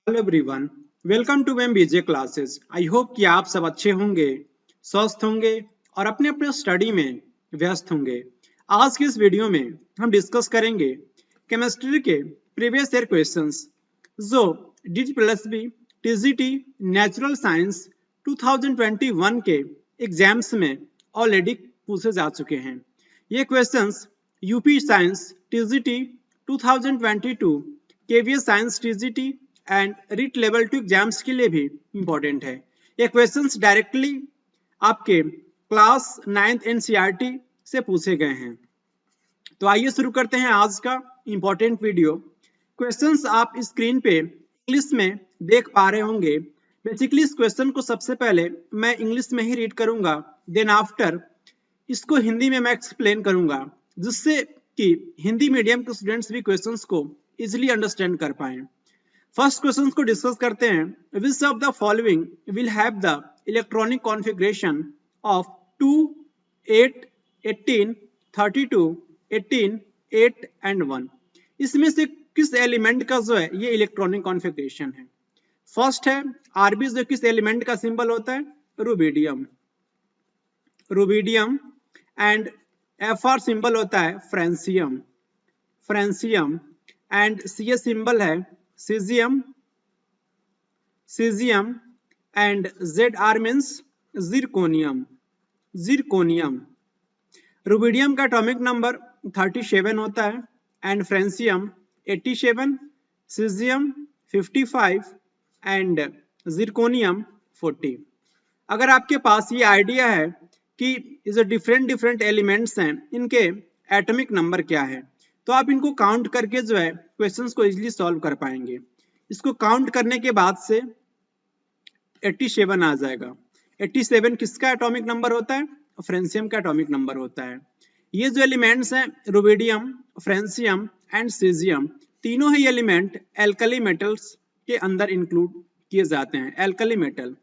Hello everyone, welcome to MBJ classes. I hope कि आप सब अच्छे होंगे, स्वस्थ होंगे और अपने अपने स्टडी में व्यस्त होंगे। आज की इस वीडियो में हम डिस्कस करेंगे केमिस्ट्री के प्रीवियस ईयर क्वेश्चंस जो DT+B TGT नेचुरल साइंस 2021 के एग्जाम्स में ऑलरेडी पूछे जा चुके हैं। ये questions UP science TGT 2022, KVS science TGT and REET level 2 exams के लिए भी इंपॉर्टेंट है। ये क्वेश्चंस डायरेक्टली आपके क्लास 9th NCERT से पूछे गए हैं। तो आइए शुरू करते हैं आज का इंपॉर्टेंट वीडियो। क्वेश्चंस आप स्क्रीन पे इंग्लिश में देख पा रहे होंगे। बेसिकली इस क्वेश्चन को सबसे पहले मैं इंग्लिश में ही रीड करूंगा, देन आफ्टर इसको हिंदी में मैं एक्सप्लेन करूंगा, जिससे कि हिंदी मीडियम के स्टूडेंट्स भी क्वेश्चंस को इजिली अंडरस्टैंड कर पाए। फर्स्ट क्वेश्चन को डिस्कस करते हैं। विच of the following will have the electronic configuration of 2, 8, 18, 32, 18, 8 and 1? इसमें से किस एलिमेंट का जो है ये इलेक्ट्रॉनिक कॉन्फ़िगरेशन है? फर्स्ट है आरबी, जो किस एलिमेंट का सिंबल होता है? Rubidium. Rubidium. And FR symbol होता है francium. Francium. And C symbol है caesium. Caesium. And ZR means zirconium. Zirconium. Rubidium का एटॉमिक नंबर 37 होता है and francium 87, caesium 55 and zirconium 40। अगर आपके पास ये आइडिया है कि जो डिफरेंट एलिमेंट्स हैं इनके एटॉमिक नंबर क्या है, तो आप इनको काउंट करके जो है क्वेश्चंस को इजीली सॉल्व कर पाएंगे। इसको काउंट करने के बाद से 87 आ जाएगा। 87 किसका एटॉमिक नंबर होता है? फ्रेंसियम का एटॉमिक नंबर होता है। ये जो एलिमेंट्स हैं रुबिडियम, फ्रेंसियम एंड सीजियम, तीनों ही एलिमेंट एल्कली मेटल्स के अंदर इंक्लूड किए जाते हैं। Alkali metal,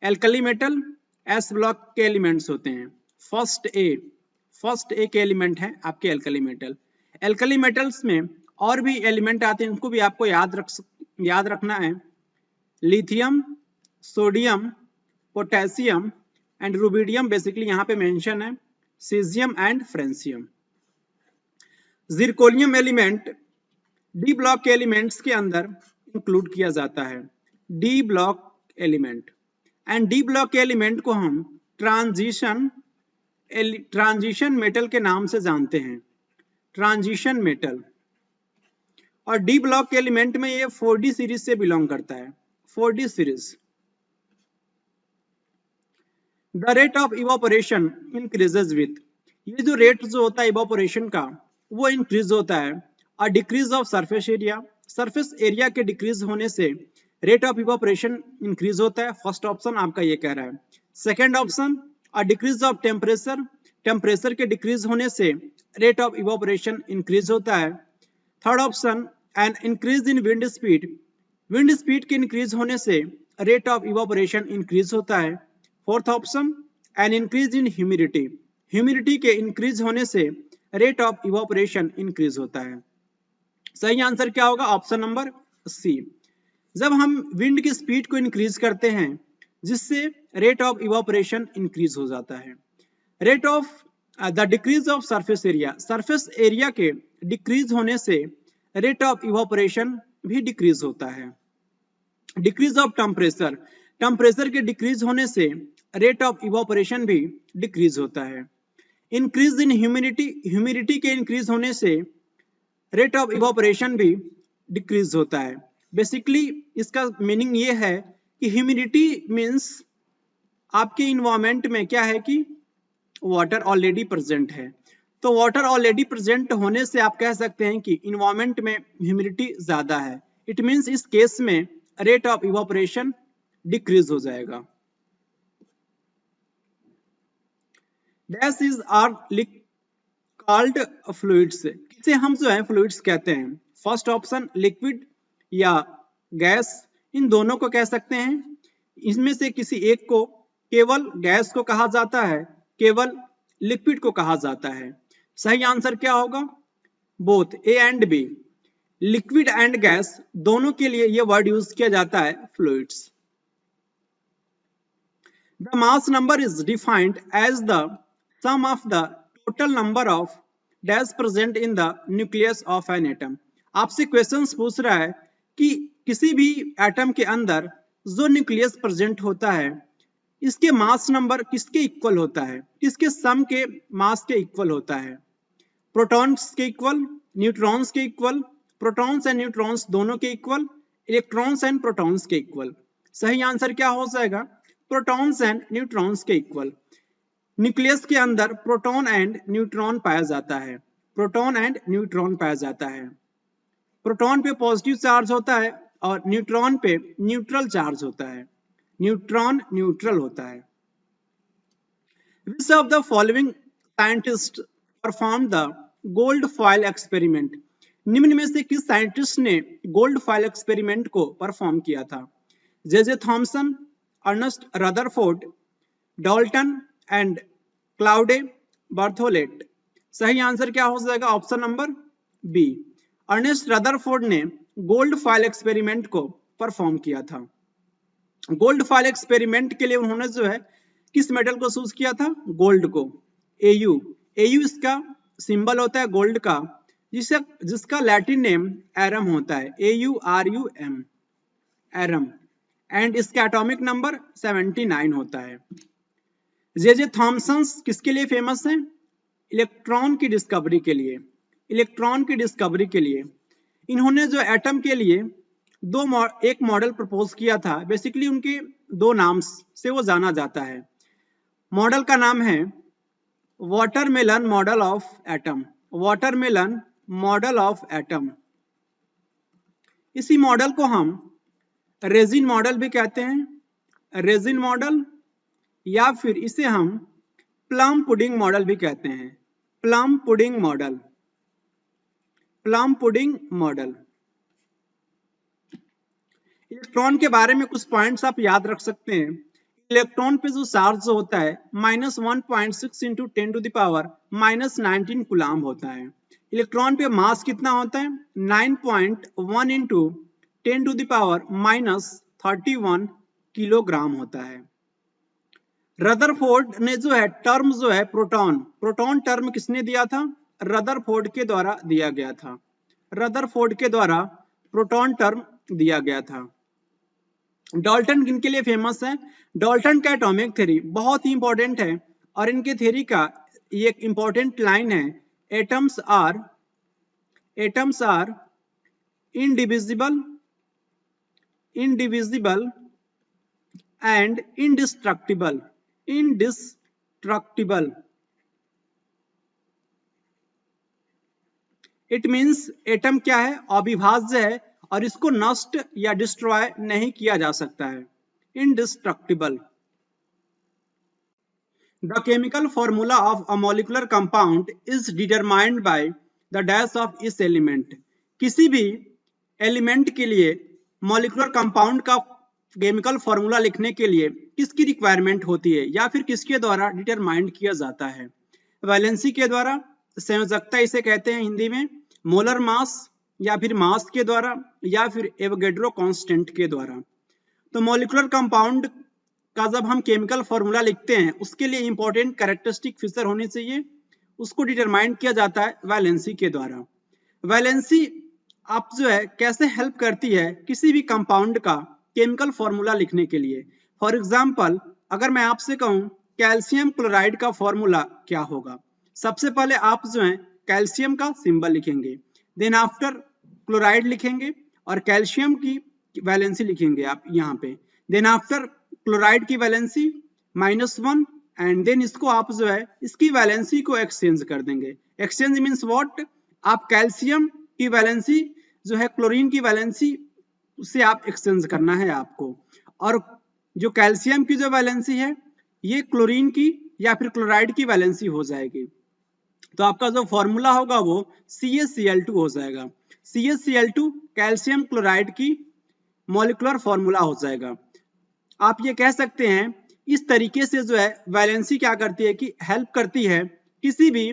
alkali metal S block के एलिमेंट्स होते हैं। फर्स्ट ए के एलिमेंट है आपके एल्कली मेटल। एल्कली मेटल्स में और भी एलिमेंट आते हैं, उनको भी आपको याद रखना है। Lithium, sodium, potassium and rubidium basically यहाँ पे मेंशन है, caesium and francium. Zirconium element D block के एलिमेंट्स के अंदर इंक्लूड किया जाता है। D block element. And D block के एलिमेंट को हम ट्रांजिशन मेटल के नाम से जानते हैं। Transition metal. और डी ब्लॉक के एलिमेंट में ये 4D सीरीज से बिलोंग करता है। 4D series. The rate of evaporation increases with, ये जो रेट जो होता है इवापोरेशन का वो इंक्रीज होता है। और decrease of surface area, surface area के डिक्रीज होने से रेट ऑफ इवापोरेशन इंक्रीज होता है। फर्स्ट ऑप्शन आपका ये कह रहा है। सेकेंड ऑप्शन और डिक्रीज ऑफ टेम्परेचर, टेम्परेचर के डिक्रीज होने से रेट ऑफ इवापोरेशन इंक्रीज होता है। Third option an increase in wind speed, wind speed के इंक्रीज होने से रेट ऑफ इवापोरेशन इंक्रीज होता है। Fourth option an increase in humidity, humidity के इंक्रीज होने से रेट ऑफ इवापोरेशन इंक्रीज होता है। सही आंसर क्या होगा? Option number C. जब हम विंड की स्पीड को इंक्रीज करते हैं जिससे रेट ऑफ इवापोरेशन इंक्रीज हो जाता है। Rate of the decrease of surface area, surface area के डिक्रीज होने से रेट ऑफ इवापोरेशन भी डिक्रीज होता है। डिक्रीज ऑफ टेम्परेचर, टेम्परेचर के डिक्रीज होने से रेट ऑफ इवापोरेशन भी डिक्रीज होता है। इंक्रीज इन ह्यूमिडिटी, ह्यूमिडिटी के इंक्रीज होने से रेट ऑफ इवापोरेशन भी डिक्रीज होता है। बेसिकली इसका मीनिंग ये है कि ह्यूमिडिटी मीन्स आपके इन्वायरमेंट में क्या है कि वाटर ऑलरेडी प्रेजेंट है। तो वाटर ऑलरेडी प्रेजेंट होने से आप कह सकते हैं कि इन्वायरमेंट में ह्यूमिडिटी ज्यादा है। इट मीन्स इस केस में रेट ऑफ इवापोरेशन डिक्रीज हो जाएगा। Dash is are called fluids, किसे हम जो है फ्लूइड्स कहते हैं। फर्स्ट ऑप्शन लिक्विड या गैस, इन दोनों को कह सकते हैं। इसमें से किसी एक को केवल गैस को कहा जाता है, केवल लिक्विड को कहा जाता है। सही आंसर क्या होगा? Both, A and B. Liquid and gas दोनों के लिए ये वर्ड यूज किया जाता है fluids. The mass number is defined as the sum of the total number of dash present in the nucleus of an atom. आपसे questions पूछ रहा है कि किसी भी एटम के अंदर जो न्यूक्लियस प्रेजेंट होता है इसके मास नंबर किसके इक्वल होता है, किसके सम के मास के इक्वल होता है। प्रोटॉन्स के इक्वल, न्यूट्रॉन्स के इक्वल, प्रोटॉन्स एंड न्यूट्रॉन्स दोनों के इक्वल, इलेक्ट्रॉन्स एंड प्रोटॉन्स के इक्वल। सही आंसर क्या हो जाएगा, प्रोटॉन्स एंड न्यूट्रॉन्स के इक्वल। न्यूक्लियस के अंदर प्रोटॉन एंड न्यूट्रॉन पाया जाता है, प्रोटॉन एंड न्यूट्रॉन पाया जाता है। प्रोटॉन पे पॉजिटिव चार्ज होता है और न्यूट्रॉन पे न्यूट्रल चार्ज होता है, न्यूट्रॉन न्यूट्रल होता है। Which of the following scientists performed the gold foil experiment. निम्न में से किस साइंटिस्ट ने गोल्ड फॉयल एक्सपेरिमेंट को परफॉर्म किया था। J Thomson, Ernest Rutherford, Dalton and Claude Berthollet. सही आंसर क्या हो जाएगा, option number B, Ernest Rutherford ने गोल्ड फॉयल एक्सपेरिमेंट को परफॉर्म किया था। गोल्ड फॉयल एक्सपेरिमेंट के लिए उन्होंने जो है किस मेटल को चूज किया था, गोल्ड को। एयू, एयू इसका सिंबल होता है गोल्ड का, जिसका लैटिन नेम एरम होता है, AURUM, एरम, एंड इसका एटॉमिक नंबर 79 होता है। जे थॉमसन किसके लिए फेमस है, इलेक्ट्रॉन की डिस्कवरी के लिए, इलेक्ट्रॉन की डिस्कवरी के लिए। इन्होंने जो एटम के लिए एक मॉडल प्रपोज किया था, बेसिकली उनके दो नाम से वो जाना जाता है। मॉडल का नाम है watermelon model of atom, watermelon model of atom. इसी मॉडल को हम रेजिन मॉडल भी कहते हैं, रेजिन मॉडल, या फिर इसे हम प्लम पुडिंग मॉडल भी कहते हैं, plum pudding model, plum pudding model. Electron के बारे में कुछ पॉइंट्स आप याद रख सकते हैं। इलेक्ट्रॉन पे जो चार्ज होता है -1.6 into 10 to the power -19 coulomb होता है। इलेक्ट्रॉन पे मास कितना होता है, 9.1 into 10 to the power -31 kilogram होता है। रदरफोर्ड ने जो है टर्म जो है प्रोटॉन, प्रोटॉन टर्म किसने दिया था, रदरफोर्ड के द्वारा दिया गया था, रदरफोर्ड के द्वारा प्रोटॉन टर्म दिया गया था। डाल्टन किनके लिए फेमस है, डाल्टन का एटॉमिक थ्योरी बहुत ही इंपॉर्टेंट है और इनके थ्योरी का ये एक इंपॉर्टेंट लाइन है, atoms are indivisible, indivisible and indestructible, indestructible. It means atom क्या है, अविभाज्य है और इसको नष्ट या डिस्ट्रॉय नहीं किया जा सकता है, indestructible. The chemical formula of a molecular compound is determined by the dash of इस एलिमेंट। किसी भी एलिमेंट के लिए मॉलिक्यूलर कंपाउंड का केमिकल फॉर्मूला लिखने के लिए किसकी रिक्वायरमेंट होती है या फिर किसके द्वारा डिटरमाइंड किया जाता है, वैलेंसी के द्वारा, संयोजकता इसे कहते हैं हिंदी में, मोलर मास या फिर मास के द्वारा, या फिर एवोगैड्रो कांस्टेंट के द्वारा। तो मॉलिक्यूलर कंपाउंड का जब हम केमिकल फॉर्मूला लिखते हैं उसके लिए इंपॉर्टेंट कैरेक्टरिस्टिक फीचर होने चाहिए, उसको डिटरमाइन किया जाता है वैलेंसी के द्वारा। वैलेंसी आप जो है कैसे हेल्प करती है किसी भी कंपाउंड का केमिकल फॉर्मूला लिखने के लिए। फॉर एग्जाम्पल अगर मैं आपसे कहूं कैल्शियम क्लोराइड का फॉर्मूला क्या होगा, सबसे पहले आप जो है कैल्शियम का सिंबल लिखेंगे, देन आफ्टर क्लोराइड लिखेंगे और कैल्शियम की वैलेंसी लिखेंगे आप यहाँ पे, देन आफ्टर क्लोराइड की वैलेंसी -1 एंड देन इसको आप जो है इसकी वैलेंसी को एक्सचेंज कर देंगे। एक्सचेंज मींस व्हाट, आप कैल्शियम की वैलेंसी जो है क्लोरीन की वैलेंसी उससे आप एक्सचेंज करना है आपको, और जो कैल्शियम की जो वैलेंसी है ये क्लोरीन की या फिर क्लोराइड की वैलेंसी हो जाएगी। तो आपका जो फॉर्मूला होगा वो CaCl2 हो जाएगा। CaCl2 कैल्शियम क्लोराइड की मॉलिक्यूलर फॉर्मूला हो जाएगा। आप ये कह सकते हैं इस तरीके से जो है वैलेंसी क्या करती है कि हेल्प करती है किसी भी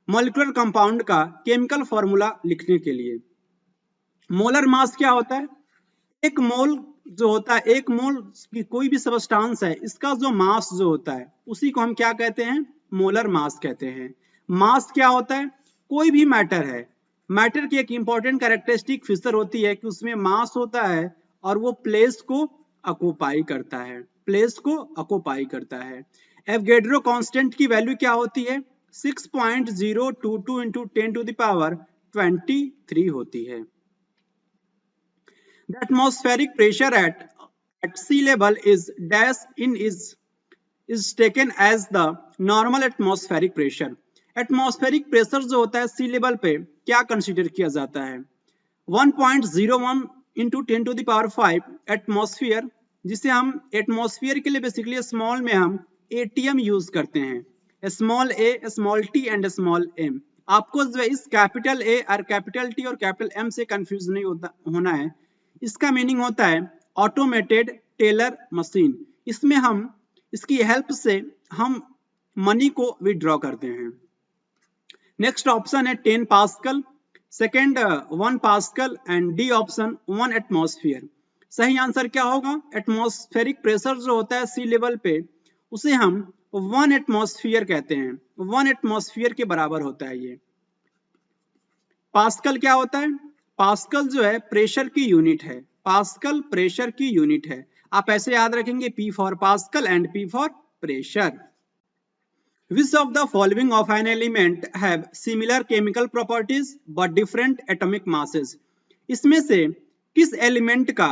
मॉलिक्यूलर कंपाउंड का केमिकल फॉर्मूला लिखने के लिए। मोलर मास क्या होता है? एक मोल जो होता है, एक मोल की कोई भी सबस्टांस है, इसका जो मास जो होता है उसी को हम क्या कहते हैं? मोलर मास कहते हैं। मास क्या होता है? कोई भी मैटर है, मैटर की एक इंपॉर्टेंट कैरेक्टरिस्टिक फीचर होती है कि उसमें मास होता है और वो प्लेस को ऑक्यूपाई करता है, प्लेस को ऑक्यूपाई करता है। एवोगैड्रो कांस्टेंट की वैल्यू क्या होती है? 6.022 इंटू 10 टू द पावर 23 होती है। The atmospheric pressure at sea level is dash in is taken as the normal atmospheric pressure. Atmospheric pressure जो होता है सी लेवल पे क्या कंसीडर किया जाता है? 1.01 into 10 to the power 5 atmosphere, जिसे हम एटमॉस्फेयर के लिए बेसिकली स्मॉल में हम एटीएम यूज करते हैं, small A, small T and small M. आपको जो है इस कैपिटल ए और कैपिटल टी और कैपिटल एम से कंफ्यूज नहीं होना है। इसका मीनिंग होता है ऑटोमेटेड टेलर मशीन। इसमें हम इसकी हेल्प से हम मनी को विड्रॉ करते हैं। नेक्स्ट ऑप्शन है 10 pascal, second 1 pascal and D option 1 atmosphere. सही आंसर क्या होगा? एटमॉस्फेरिक प्रेशर जो होता है सी लेवल पे उसे हम 1 एटमॉस्फेयर कहते हैं, 1 एटमॉस्फेयर के बराबर होता है ये। पास्कल क्या होता है? पास्कल जो है प्रेशर की यूनिट है, पास्कल प्रेशर की यूनिट है। आप ऐसे याद रखेंगे P for pascal and P for pressure. Which of the following of an element have similar chemical properties but different atomic masses? इसमें से किस एलिमेंट का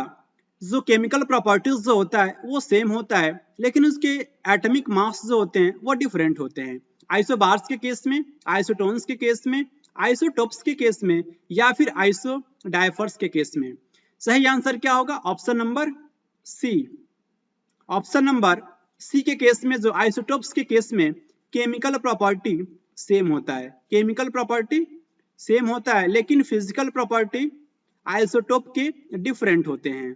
जो केमिकल प्रॉपर्टीज जो होता है वो सेम होता है लेकिन उसके एटॉमिक मास जो होते हैं वो डिफरेंट होते हैं? आइसोबार्स के केस में, आइसोटोन्स के केस में, आइसोटोप्स के केस में या फिर आइसोडाइफर्स के केस में? सही आंसर क्या होगा? Option number C. Option number C के केस में जो आइसोटोप्स के केस में केमिकल प्रॉपर्टी सेम होता है, केमिकल प्रॉपर्टी सेम होता है लेकिन फिजिकल प्रॉपर्टी आइसोटोप के डिफरेंट होते हैं।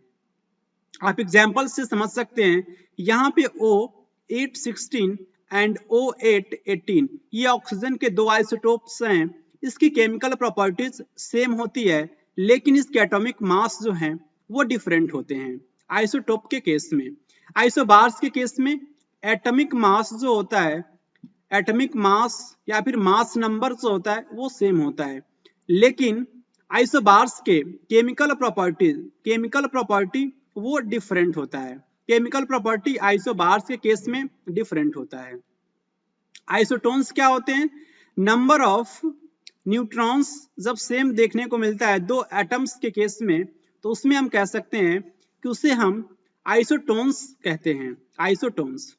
आप एग्जांपल से समझ सकते हैं, यहाँ पे O816 एंड O818 ये ऑक्सीजन के दो आइसोटोप्स हैं, इसकी केमिकल प्रॉपर्टीज सेम होती है लेकिन इसके एटॉमिक मास जो हैं वो डिफरेंट होते हैं आइसोटोप के केस में। आइसोबार्स के केस में एटॉमिक मास जो होता है, एटॉमिक मास या फिर मास नंबर जो होता है वो सेम होता है लेकिन आइसोबार्स के केमिकल प्रॉपर्टी वो डिफरेंट होता है, केमिकल प्रॉपर्टी आइसोबार्स के केस में डिफरेंट होता है। आइसोटोन्स क्या होते हैं? नंबर ऑफ न्यूट्रॉन्स जब सेम देखने को मिलता है दो एटम्स के केस में तो उसमें हम कह सकते हैं कि उसे हम आइसोटोन्स कहते हैं, isotones.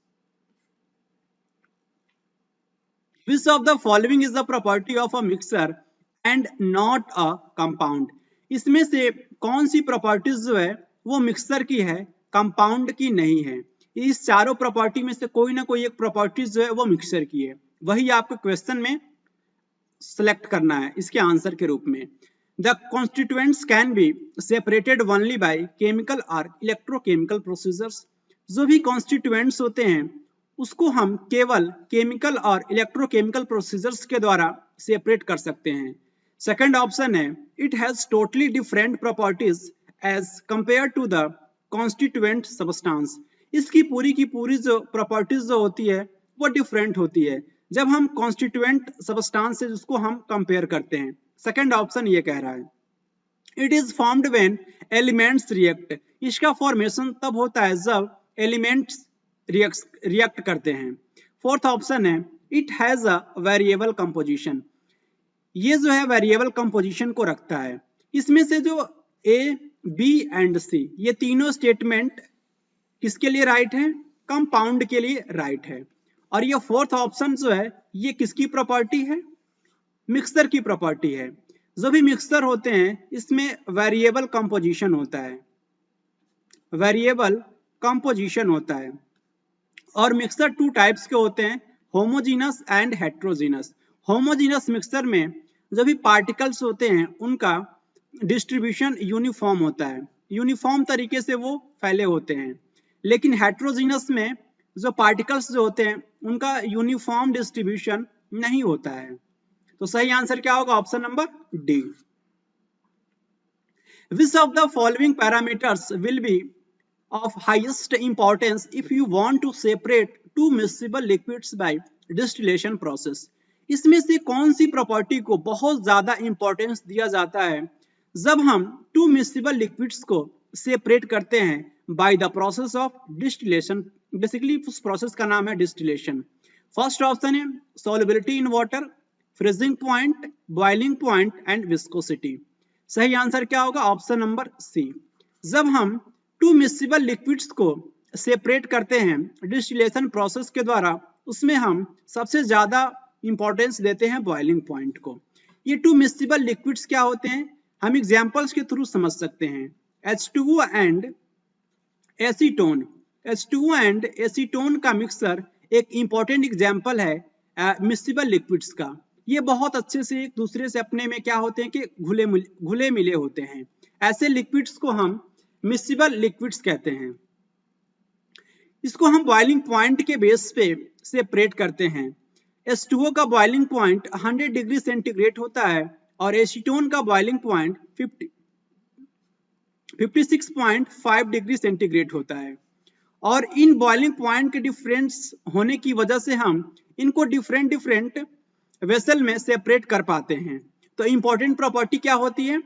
Which of the following is the property of a mixture and not a compound? इसमें से कौन सी प्रॉपर्टीज जो है वो मिक्सर की है, कंपाउंड की नहीं है। इस चारों प्रॉपर्टी में से कोई ना कोई एक प्रॉपर्टीज जो है वो मिक्सर की है, वही आपको क्वेश्चन में सिलेक्ट करना है इसके आंसर के रूप में। The constituents can be separated only by chemical और इलेक्ट्रोकेमिकल प्रोसीजर्स। जो भी कॉन्स्टिट्यूएंट्स होते हैं उसको हम केवल केमिकल और इलेक्ट्रोकेमिकल प्रोसीजर्स के द्वारा सेपरेट कर सकते हैं। सेकंड ऑप्शन है it has totally different properties as compare to the constituent substance. इसकी पूरी की पूरी जो प्रॉपर्टीज जो होती है वो डिफरेंट होती है जब हम कॉन्स्टिट्यूएंट सब्सटेंस से उसको हम कंपेयर करते हैं। सेकंड ऑप्शन ये कह रहा है it is formed when elements react. इसका फॉर्मेशन तब होता है जब एलिमेंट्स रिएक्ट करते हैं। फोर्थ ऑप्शन है it has a variable composition. ये जो है वेरिएबल कंपोजिशन को रखता है। इसमें से जो ए, बी एंड सी ये तीनों स्टेटमेंट किसके लिए राइट है? कंपाउंड के लिए राइट है। और ये फोर्थ ऑप्शन जो है ये किसकी प्रॉपर्टी है? मिक्सर की प्रॉपर्टी है। जो भी मिक्सर होते हैं इसमें वेरिएबल कंपोजिशन होता है, वेरिएबल कंपोजिशन होता है। और मिक्सर टू टाइप्स के होते हैं, homogeneous and heterogeneous. Homogeneous mixer में जो भी पार्टिकल्स होते हैं उनका डिस्ट्रीब्यूशन यूनिफॉर्म होता है, यूनिफॉर्म तरीके से वो फैले होते हैं। लेकिन हेट्रोजीनस में जो पार्टिकल्स जो होते हैं उनका यूनिफॉर्म डिस्ट्रीब्यूशन नहीं होता है। तो सही आंसर क्या होगा? Option number D. Which of the following parameters will be of highest importance if you want to separate two miscible liquids by distillation process? इसमें से कौन सी प्रॉपर्टी को बहुत ज्यादा इंपॉर्टेंस दिया जाता है जब हम टू मिक्सिबल लिक्विड्स को सेपरेट करते हैं by the process of distillation? Basically उस प्रोसेस का नाम है डिस्टिलेशन। फर्स्ट ऑप्शन है solubility in water, freezing point, boiling point and viscosity. सही आंसर क्या होगा? Option number C. जब हम टू मिक्सिबल लिक्विड्स को सेपरेट करते हैं डिस्टिलेशन प्रोसेस के द्वारा, उसमें हम सबसे ज्यादा इंपॉर्टेंस देते हैं बॉइलिंग पॉइंट को। ये टू मिक्सिबल लिक्विड्स क्या होते हैं हम एग्जांपल्स के थ्रू समझ सकते हैं। H2O and acetone, H2O and acetone का मिक्सचर एक इंपॉर्टेंट एग्जांपल है मिक्सिबल लिक्विड्स का। ये बहुत अच्छे से एक दूसरे से अपने में क्या होते हैं कि घुले मिले होते हैं। ऐसे लिक्विड्स को हम मिक्सिबल लिक्विड्स कहते हैं। इसको हम बॉइलिंग पॉइंट के बेस पे सेपरेट करते हैं। H2O का बॉइलिंग पॉइंट 100 डिग्री सेंटीग्रेड होता है और एसीटोन का बॉइलिंग पॉइंट 56.5 डिग्री सेंटीग्रेड होता है। और इन बॉइलिंग पॉइंट के डिफरेंस होने की वजह से हम इनको डिफरेंट वेसल में सेपरेट कर पाते हैं। तो इंपॉर्टेंट प्रॉपर्टी क्या होती है?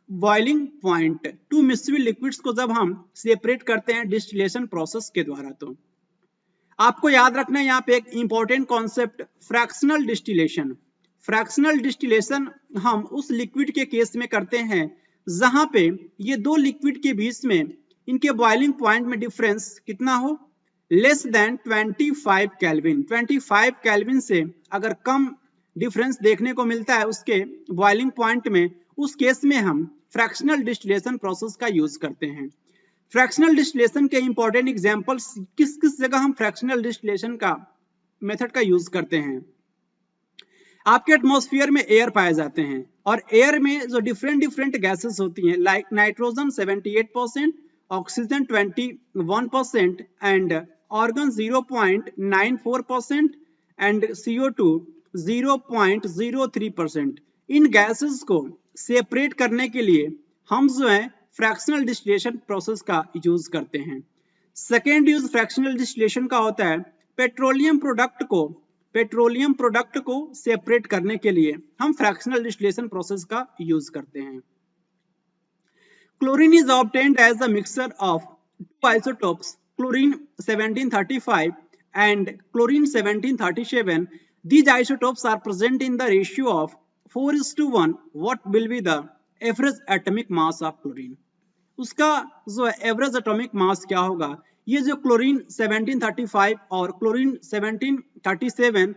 Boiling point. To miscible liquids को जब हम सेपरेट करते हैं डिस्टिलेशन प्रोसेस के द्वारा, तो आपको याद रखना है यहाँ पे एक important concept, fractional distillation. Fractional distillation हम उस लिक्विड के केस में करते हैं जहां पे ये दो लिक्विड के बीच में इनके बॉइलिंग पॉइंट में डिफरेंस कितना हो? Less than 25 kelvin. 25 केल्विन से अगर कम डिफरेंस देखने को मिलता है उसके बॉइलिंग पॉइंट में, उस केस में हम फ्रैक्शनल डिस्टिलेशन प्रोसेस का यूज करते हैं। फ्रैक्शनल डिस्टिलेशन के इंपॉर्टेंट एग्जांपल्स किस किस जगह हम फ्रैक्शनल डिस्टिलेशन का मेथड का यूज करते हैं? आपके एटमॉस्फेयर में एयर पाए जाते हैं और एयर में जो डिफरेंट गैसेस होती हैं like nitrogen 78%, oxygen 21% and organ 0.94% and CO2 0.03%। In gases को सेपरेट करने के लिए हम जो है फ्रैक्शनल डिस्टिलेशन प्रोसेस का यूज करते हैं। सेकेंड यूज फ्रैक्शनल डिस्टिलेशन का होता है पेट्रोलियम प्रोडक्ट को सेपरेट करने के लिए हम फ्रैक्शनल डिस्टिलेशन प्रोसेस का यूज करते हैं। Chlorine is obtained as a mixture of two isotopes, chlorine 1735 and chlorine 1737. These isotopes are present in the ratio of 4:1. What will be the average atomic mass of chlorine? उसका जो average atomic mass क्या होगा? ये जो chlorine 1735 और chlorine 1737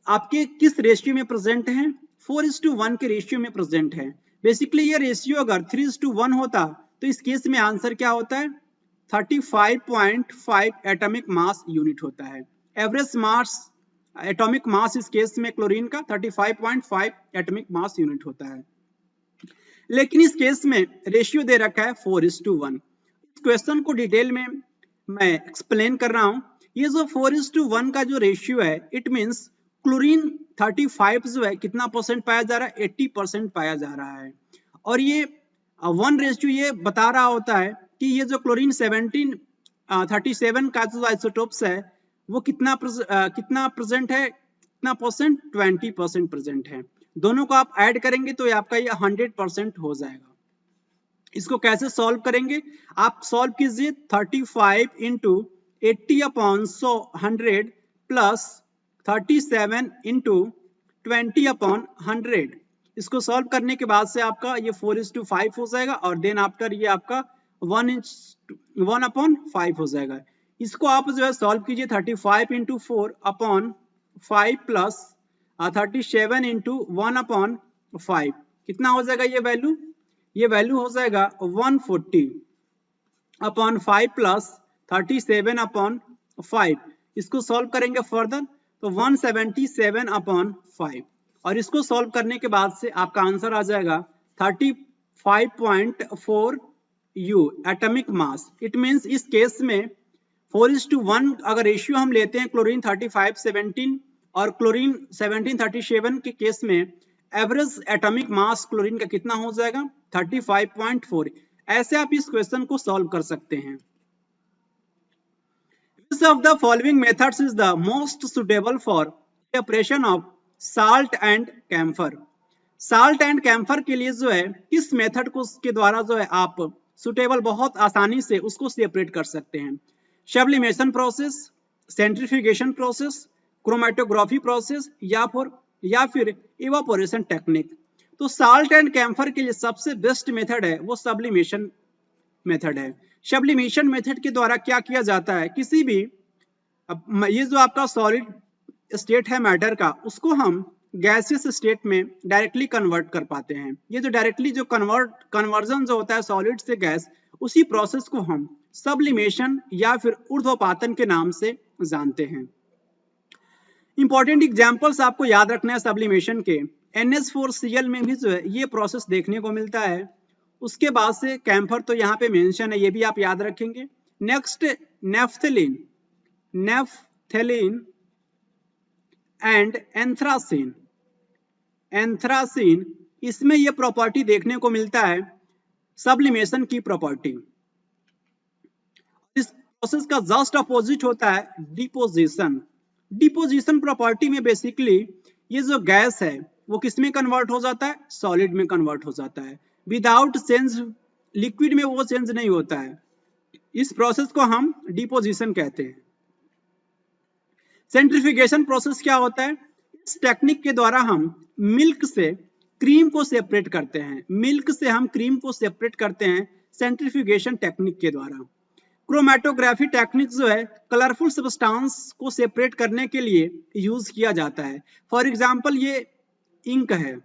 आपके किस ratio में प्रेजेंट हैं? 4:1 के रेशियो में प्रेजेंट है। बेसिकली ये रेशियो अगर 3:1 होता तो इस केस में आंसर क्या होता है? 35.5 एटॉमिक मास यूनिट होता है। एवरेज मास एटॉमिक मास इस केस में क्लोरीन का 35.5 एटॉमिक मास यूनिट होता है, लेकिन इस केस में रेशियो दे रखा है 4:1। इस क्वेश्चन को डिटेल में मैं एक्सप्लेन कर रहा हूं। ये जो 4:1 का जो रेशियो है, इट मींस क्लोरीन 35 जो है कितना परसेंट पाया जा रहा है? 80% पाया जा रहा है। और ये 1 रेशियो ये बता रहा होता है कि ये जो क्लोरीन 1737 का जो आइसोटोप्स है वो कितना प्रेजेंट है? कितना परसेंट? 20% प्रेजेंट है। दोनों को आप ऐड करेंगे तो आपका ये 100% हो जाएगा। इसको कैसे सॉल्व करेंगे? आप सॉल्व कीजिए 35 इंटू 80/100 प्लस 37 इंटू 20/100। इसको सॉल्व करने के बाद से आपका ये 4:5 हो जाएगा और देन आफ्टर ये आपका 1/5 हो जाएगा। इसको आप जो है सॉल्व कीजिए 35 इंटू 4/5 प्लस 37 इंटू 1/5। कितना हो जाएगा ये वैल्यू? ये वैल्यू हो जाएगा 140/5 प्लस 37/5। इसको सॉल्व करेंगे फर्दर तो 177/5 और इसको सॉल्व करने के बाद से आपका आंसर आ जाएगा 35.4 U atomic mass. It means इस केस में 4:1 अगर रेशियो हम लेते हैं क्लोरीन 3517 और क्लोरीन 1737 के केस में एवरेज एटॉमिक मास क्लोरीन का कितना हो जाएगा 35.4। ऐसे आप इस क्वेश्चन को सॉल्व कर सकते हैं। Which of the following methods is the most suitable for preparation of salt and camphor? Salt and camphor के लिए जो है इस मेथड को के द्वारा जो है आप सुटेबल बहुत आसानी से उसको सेपरेट कर सकते हैं। Sublimation process, centrifugation process, chromatography process या फिर इवापोरेशन टेक्निक। तो साल्ट एंड कैम्फर के लिए सबसे बेस्ट मेथड है वो सब्लिमेशन मेथड है। सब्लिमेशन मेथड के द्वारा क्या किया जाता है, किसी भी ये जो आपका सॉलिड स्टेट है मैटर का, उसको हम गैसियस स्टेट में डायरेक्टली कन्वर्ट कर पाते हैं। ये जो डायरेक्टली जो कन्वर्जन जो होता है सॉलिड से गैस, उसी प्रोसेस को हम सब्लिमेशन या फिर ऊर्ध्वपातन के नाम से जानते हैं। इंपॉर्टेंट एग्जांपल्स आपको याद रखना है सब्लिमेशन के। NH4Cl में भी जो है ये प्रोसेस देखने को मिलता है। उसके बाद से कैम्फर तो यहाँ पे मेंशन है, ये भी आप याद रखेंगे। नेक्स्ट नेफ्थलीन एंड एंथ्रासीन, इसमें ये प्रॉपर्टी देखने को मिलता है सब्लिमेशन की प्रॉपर्टी। इस प्रोसेस का जस्ट अपोजिट होता है डिपोजिशन प्रॉपर्टी में बेसिकली ये जो गैस है वो किस में कन्वर्ट हो जाता है, सॉलिड में कन्वर्ट हो जाता है। विदाउट चेंज लिक्विड में वो चेंज नहीं होता है। इस प्रोसेस को हम डिपोजिशन कहते हैं। सेंट्रीफ्यूगेशन प्रोसेस क्या होता है, इस टेक्निक के द्वारा हम मिल्क से क्रीम को सेपरेट करते हैं। मिल्क से हम क्रीम को सेपरेट करते हैं सेंट्रीफ्यूगेशन टेक्निक के द्वारा। क्रोमेटोग्राफी टेक्निक जो है कलरफुल सब्सटेंस को सेपरेट करने के लिए यूज किया जाता है। फॉर एग्जांपल ये इंक है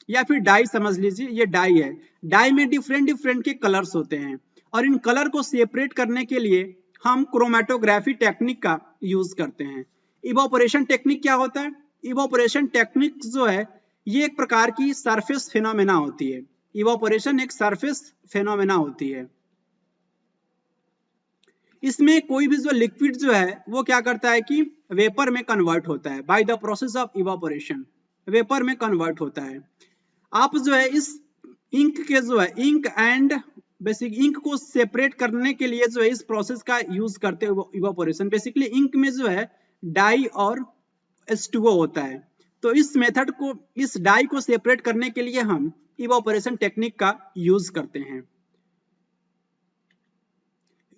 या फिर डाई समझ लीजिए, ये डाई है। डाई में डिफरेंट के कलर्स होते हैं और इन कलर को सेपरेट करने के लिए हम क्रोमेटोग्राफी टेक्निक का यूज करते हैं। इवापोरेशन टेक्निक क्या होता है, इवापोरेशन टेक्निक जो है ये एक प्रकार की सरफेस फिनोमेना होती है। इवापोरेशन एक सरफेस फिनोमेना होती है। इसमें कोई भी जो लिक्विड जो है वो क्या करता है कि वेपर में कन्वर्ट होता है। Bye the process of evaporation vapour में कन्वर्ट होता है। आप जो है इस इंक के जो है इंक एंड बेसिक इंक को सेपरेट करने के लिए जो है इस प्रोसेस का यूज करते हैं इवापोरेशन। बेसिकली इंक में जो है डाई और H2O होता है। तो इस मेथड को, इस डाई को सेपरेट करने के लिए हम इवापोरेशन टेक्निक का यूज करते हैं।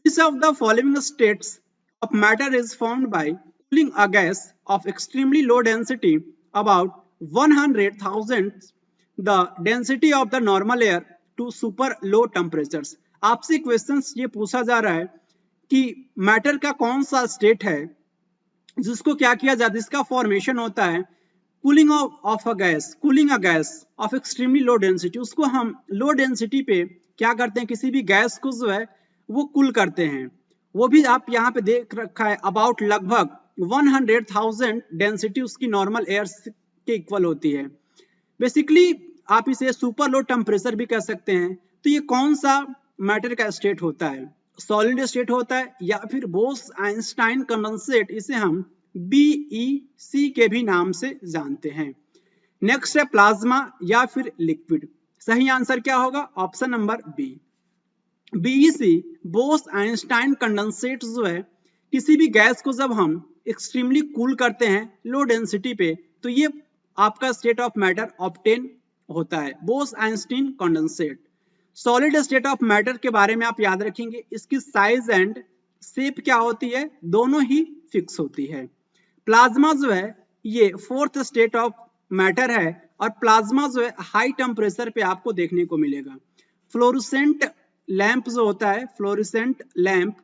Which of the following states of matter is formed by cooling a gas of extremely low density about 100,000 the density of the normal air to super low temperatures? आपसे questions ये पूछा जा रहा है कि मैटर का कौन सा स्टेट है जिसको क्या किया जाता है, जिसका फॉर्मेशन होता है cooling a gas off extremely low density. उसको हम लो डेंसिटी पे क्या करते हैं, किसी भी गैस को जो है वो कूल करते हैं। वो भी आप यहाँ पे देख रखा है अबाउट लगभग 100,000 डेंसिटी उसकी नॉर्मल एयर के इक्वल होती है। बेसिकली आप इसे सुपर लो टेम्परेचर भी कह सकते हैं। तो ये कौन सा मैटर का स्टेट होता है, सॉलिड स्टेट होता है या फिर बोस आइंस्टाइन कंडेंसेट, इसे हम BEC के भी नाम से जानते हैं। नेक्स्ट है प्लाज्मा या फिर लिक्विड। सही आंसर क्या होगा, option number B BEC Bose Einstein condensate जो है किसी भी गैस को जब हम एक्सट्रीमली कूल करते हैं लो डेंसिटी पे तो ये आपका स्टेट ऑफ मैटर ऑब्टेन होता है, Bose Einstein condensate. Solid state of matter के बारे में आप याद रखेंगे, इसकी साइज एंड शेप क्या होती है, दोनों ही फिक्स होती है। प्लाज्मा जो है ये फोर्थ स्टेट ऑफ मैटर है और प्लाज्मा जो है हाई टेम्परेचर पे आपको देखने को मिलेगा। फ्लोरोसेंट लैंप जो होता है, fluorescent lamp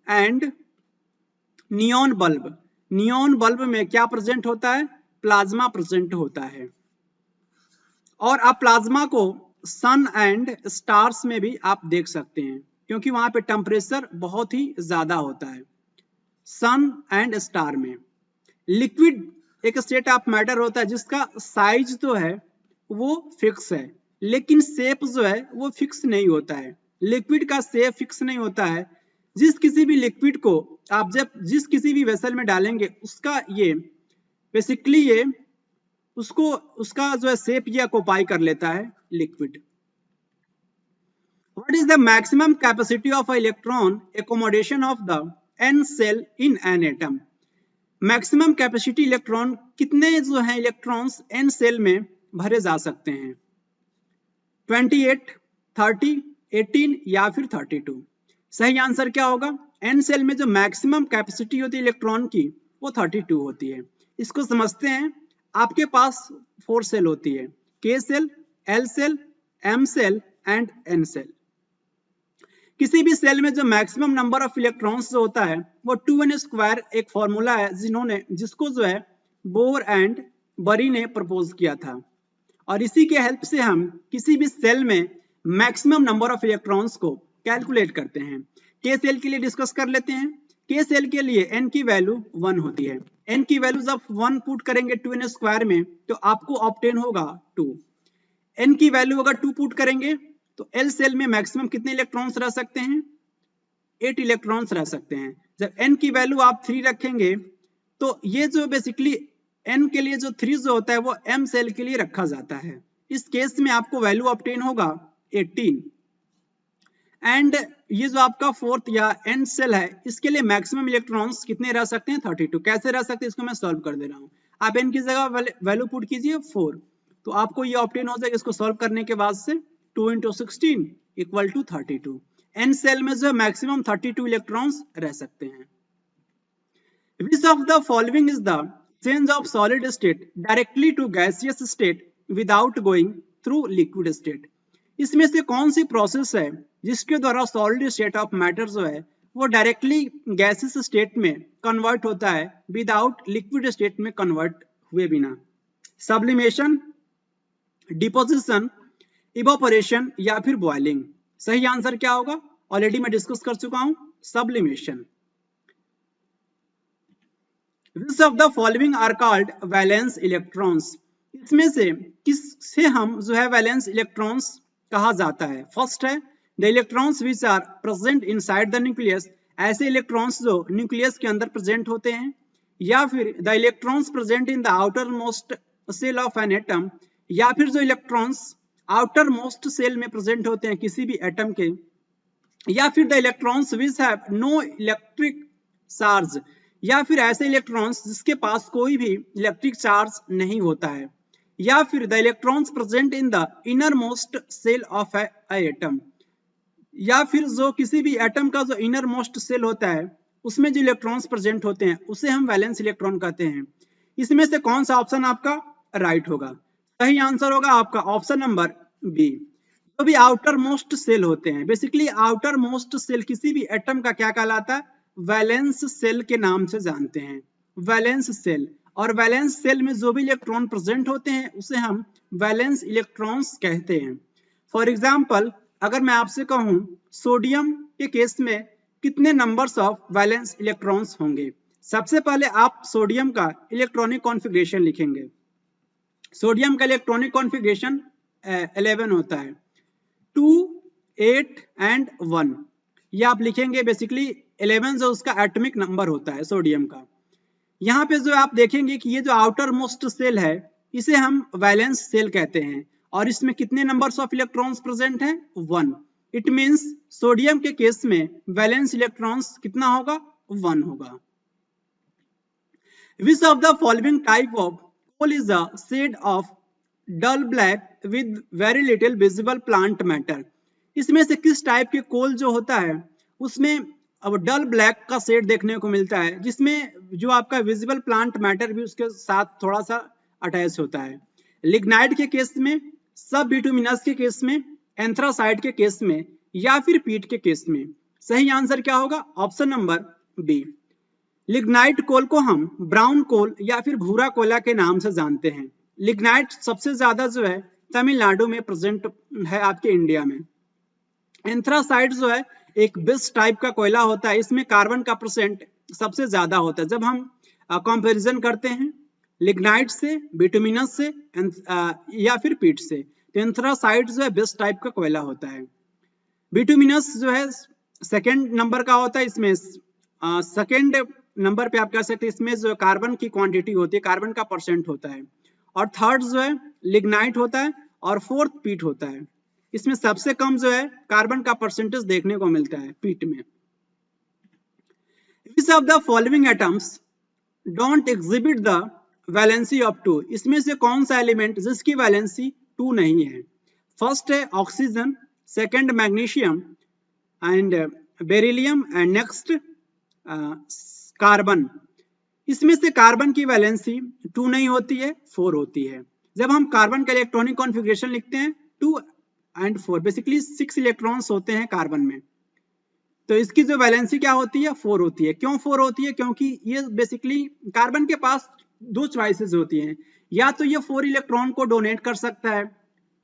and neon bulb में क्या प्रेजेंट होता है, प्लाज्मा प्रेजेंट होता है। और आप प्लाज्मा को सन एंड स्टार्स में भी आप देख सकते हैं क्योंकि वहां पे टेम्परेचर बहुत ही ज्यादा होता है, सन एंड स्टार में। लिक्विड एक स्टेट ऑफ मैटर होता है जिसका साइज तो है वो फिक्स है लेकिन शेप जो है वो फिक्स नहीं होता है। लिक्विड का शेप फिक्स नहीं होता है, जिस किसी भी लिक्विड को आप जब जिस किसी भी वेसल में डालेंगे उसका ये बेसिकली ये उसको उसका जो है शेप या ऑक्यूपाई कर लेता है liquid. What is the maximum capacity of an electron accommodation of the n cell in an atom? Maximum capacity electron कितने जो है इलेक्ट्रॉन्स n सेल में भरे जा सकते हैं? 28, 30, 18 या फिर 32? सही आंसर क्या होगा? n सेल में जो मैक्सिमम कैपेसिटी होती है इलेक्ट्रॉन की वो 32 होती है। इसको समझते हैं। आपके पास 4 सेल होती है, k shell, l shell, m shell and n shell. किसी भी सेल में जो मैक्सिमम नंबर ऑफ इलेक्ट्रॉन्स जो होता है वो 2n² एक फॉर्मूला है जिसको जो है बोर एंड बरी ने प्रपोज किया था, और इसी के हेल्प से हम किसी भी सेल में मैक्सिमम नंबर ऑफ इलेक्ट्रॉन्स को कैलकुलेट करते हैं। के सेल के लिए डिस्कस कर लेते हैं। के सेल के लिए n की वैल्यू 1 होती है। n की वैल्यू जब 1 पुट करेंगे 2n² में तो आपको ऑब्टेन होगा 2। n की वैल्यू अगर 2 पुट करेंगे तो L सेल में मैक्सिमम कितने इलेक्ट्रॉन्स रह सकते हैं? 8 इलेक्ट्रॉन्स रह सकते हैं। जब n की वैल्यू आप 3 रखेंगे तो ये जो बेसिकली n के लिए जो 3 जो होता है वो m सेल के लिए रखा जाता है। इस केस में आपको वैल्यू ऑब्टेन होगा 18। एंड ये जो आपका फोर्थ या n सेल है इसके लिए मैक्सिमम इलेक्ट्रॉन्स कितने रह सकते हैं? 32। कैसे रह सकते हैं इसको मैं सॉल्व कर दे रहा हूँ। आप n की जगह वैल्यू पुट कीजिए 4, तो आपको ये ऑब्टेन हो जाएगा। इसको सॉल्व करने के बाद से 2 × 16 = 32। n सेल में जो है मैक्सिमम 32 इलेक्ट्रॉन्स रह सकते हैं। Which of the following is the change of solid state directly to gaseous state without going through liquid state? इसमें से कौन सी प्रोसेस है जिसके द्वारा सॉलिड स्टेट ऑफ मैटर जो है वो डायरेक्टली गैसियस स्टेट में कन्वर्ट होता है विदाउट लिक्विड स्टेट में कन्वर्ट हुए बिना? सब्लिमेशन, डिपोजिशन, इवापोरेशन या फिर बॉइलिंग? सही आंसर क्या होगा? ऑलरेडी मैं डिस्कस कर चुका हूं, sublimation. Which of the following are called valence electrons? इसमें से किससे हम जो है वैलेंस इलेक्ट्रॉन्स कहा जाता है? फर्स्ट है the electrons which are present inside the nucleus, ऐसे इलेक्ट्रॉन्स जो न्यूक्लियस के अंदर प्रेजेंट होते हैं। या फिर the electrons present in the outermost cell of an atom, या फिर जो इलेक्ट्रॉन्स आउटर मोस्ट सेल में प्रेजेंट होते हैं किसी भी एटम के। या फिर the electrons which have no electric charge, या फिर ऐसे इलेक्ट्रॉन्स जिसके पास कोई भी इलेक्ट्रिक चार्ज नहीं होता है। या फिर the electrons present in the inner most cell of atom, या फिर जो किसी भी एटम का जो इनर मोस्ट सेल होता है उसमें जो इलेक्ट्रॉन्स प्रेजेंट होते हैं उसे हम वैलेंस इलेक्ट्रॉन कहते हैं। इसमें से कौन सा ऑप्शन आपका राइट होगा? सही आंसर होगा आपका ऑप्शन नंबर बी। जो भी आउटर मोस्ट सेल होते हैं, बेसिकली आउटर मोस्ट सेल किसी भी एटम का क्या कहलाता है? वैलेंस सेल के नाम से जानते हैं, वैलेंस सेल। और वैलेंस सेल में जो भी इलेक्ट्रॉन प्रेजेंट होते हैं उसे हम वैलेंस इलेक्ट्रॉन्स कहते हैं। फॉर एग्जाम्पल अगर मैं आपसे कहूं सोडियम के केस में कितने नंबर्स ऑफ वैलेंस इलेक्ट्रॉन्स होंगे? सबसे पहले आप सोडियम का इलेक्ट्रॉनिक कॉन्फ़िगरेशन लिखेंगे। सोडियम का इलेक्ट्रॉनिक कॉन्फ़िगरेशन 11 होता है, 2, 8 एंड 1। ये आप लिखेंगे। बेसिकली 11 जो उसका एटॉमिक नंबर होता है सोडियम का। यहाँ पे जो आप देखेंगे कि ये जो आउटर मोस्ट सेल है इसे हम वैलेंस सेल कहते हैं, और इसमें कितने नंबर्स ऑफ इलेक्ट्रॉन्स प्रेजेंट हैं? 1। इट मींस सोडियम के केस में वैलेंस इलेक्ट्रॉन्स कितना होगा? 1 होगा। Which of the following type of coal is a shade of dull black with very little visible plant matter? इसमें से किस टाइप के कोल जो होता है उसमें अब डल ब्लैक का शेड देखने को मिलता है, जिसमें जो आपका विजिबल प्लांट मैटर भी उसके साथ थोड़ा सा अटैच होता है? लिग्नाइट के केस में, सब बिटुमिनस के केस में, एंथ्रासाइट के केस में, या फिर पीट के केस में? सही आंसर क्या होगा? Option number B. Lignite coal को हम ब्राउन कोल या फिर भूरा कोयला के नाम से जानते हैं। लिग्नाइट सबसे ज्यादा जो है तमिलनाडु में प्रेजेंट है आपके इंडिया में। एंथ्रासाइट जो है एक बेस्ट टाइप का कोयला होता है, इसमें कार्बन का परसेंट सबसे ज्यादा होता है। जब हम कंपैरिजन करते हैं लिग्नाइट से, बिटुमिनस से या फिर पीट से, तो एंथ्रासाइट जो है बेस्ट टाइप का कोयला होता है। बिटुमिनस जो है सेकेंड नंबर का होता है इसमें, सेकेंड नंबर पे आप कह सकते हैं इसमें जो कार्बन की क्वांटिटी होती है, कार्बन का परसेंट होता है, और थर्ड जो है लिग्नाइट होता है, और फोर्थ पीट होता है। इसमें सबसे कम जो है कार्बन का परसेंटेज देखने को मिलता है पीट में। Which of the following atoms don't exhibit the valency of 2? इसमें से कौन सा एलिमेंट जिसकी वैलेंसी 2 नहीं है? फर्स्ट है oxygen, second magnesium and beryllium, and next carbon. इसमें से कार्बन की वैलेंसी 2 नहीं होती है, 4 होती है। जब हम कार्बन का इलेक्ट्रॉनिक कॉन्फ़िगरेशन लिखते हैं 2 एंड 4, बेसिकली 6 इलेक्ट्रॉन्स होते हैं कार्बन में, तो इसकी जो वैलेंसी क्या होती है 4 होती है। क्यों 4 होती है? क्योंकि ये बेसिकली कार्बन के पास दो चॉइसेस होती हैं, या तो ये 4 इलेक्ट्रॉन को डोनेट कर सकता है,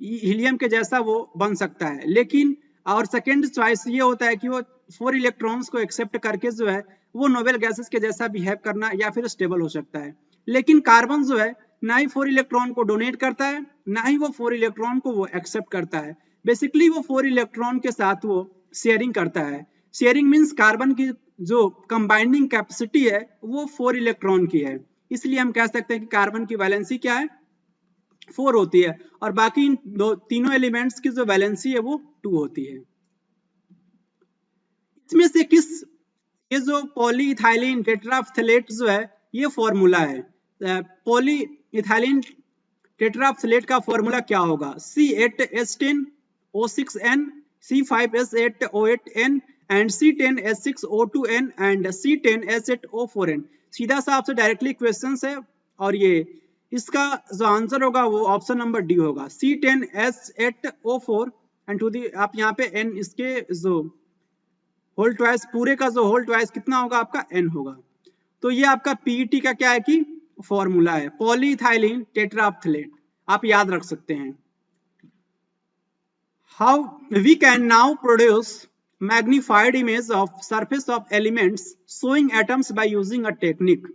हीलियम के जैसा वो बन सकता है, लेकिन और सेकेंड चॉइस ये होता है कि वो 4 इलेक्ट्रॉन्स को एक्सेप्ट करके जो है वो नोबेल गैसेस के जैसा बिहेव करना या फिर स्टेबल हो सकता है। लेकिन कार्बन जो है ना ही 4 इलेक्ट्रॉन को डोनेट करता है, ना ही वो 4 इलेक्ट्रॉन को वो एक्सेप्ट करता है। बेसिकली वो 4 इलेक्ट्रॉन के साथ वो शेयरिंग करता है। शेयरिंग मीन्स कार्बन की जो कंबाइंडिंग कैपेसिटी है वो 4 इलेक्ट्रॉन की है, इसलिए हम कह सकते हैं कि कार्बन की वैलेंसी क्या है 4 होती है, और बाकी इन तीनों एलिमेंट्स की जो वैलेंसी है वो 2 होती है। इसमें से किस, ये जो पॉलीइथाइलिन टेट्राफ्थलेट जो है ये फॉर्मूला है, पॉलीइथाइलिन टेट्राफ्थलेट का फॉर्मूला क्या होगा? C8H10O6N, C5S8O8N and C10H6O2N and C10H8O4N। सीधा सा आपसे डायरेक्टली क्वेश्चन है, और ये इसका जो आंसर होगा वो ऑप्शन नंबर डी होगा, C10H8O4 एंड टू दी आप यहाँ पे N, इसके जो होल ट्वाइस, पूरे का जो होल ट्वाइस कितना होगा आपका N होगा। तो ये आपका पीईटी का क्या है कि फॉर्मूला है, पॉलीइथाइलिन टेट्राफ्थलेट, आप याद रख सकते हैं। How we can now produce magnified image of surface of elements showing atoms by using a technique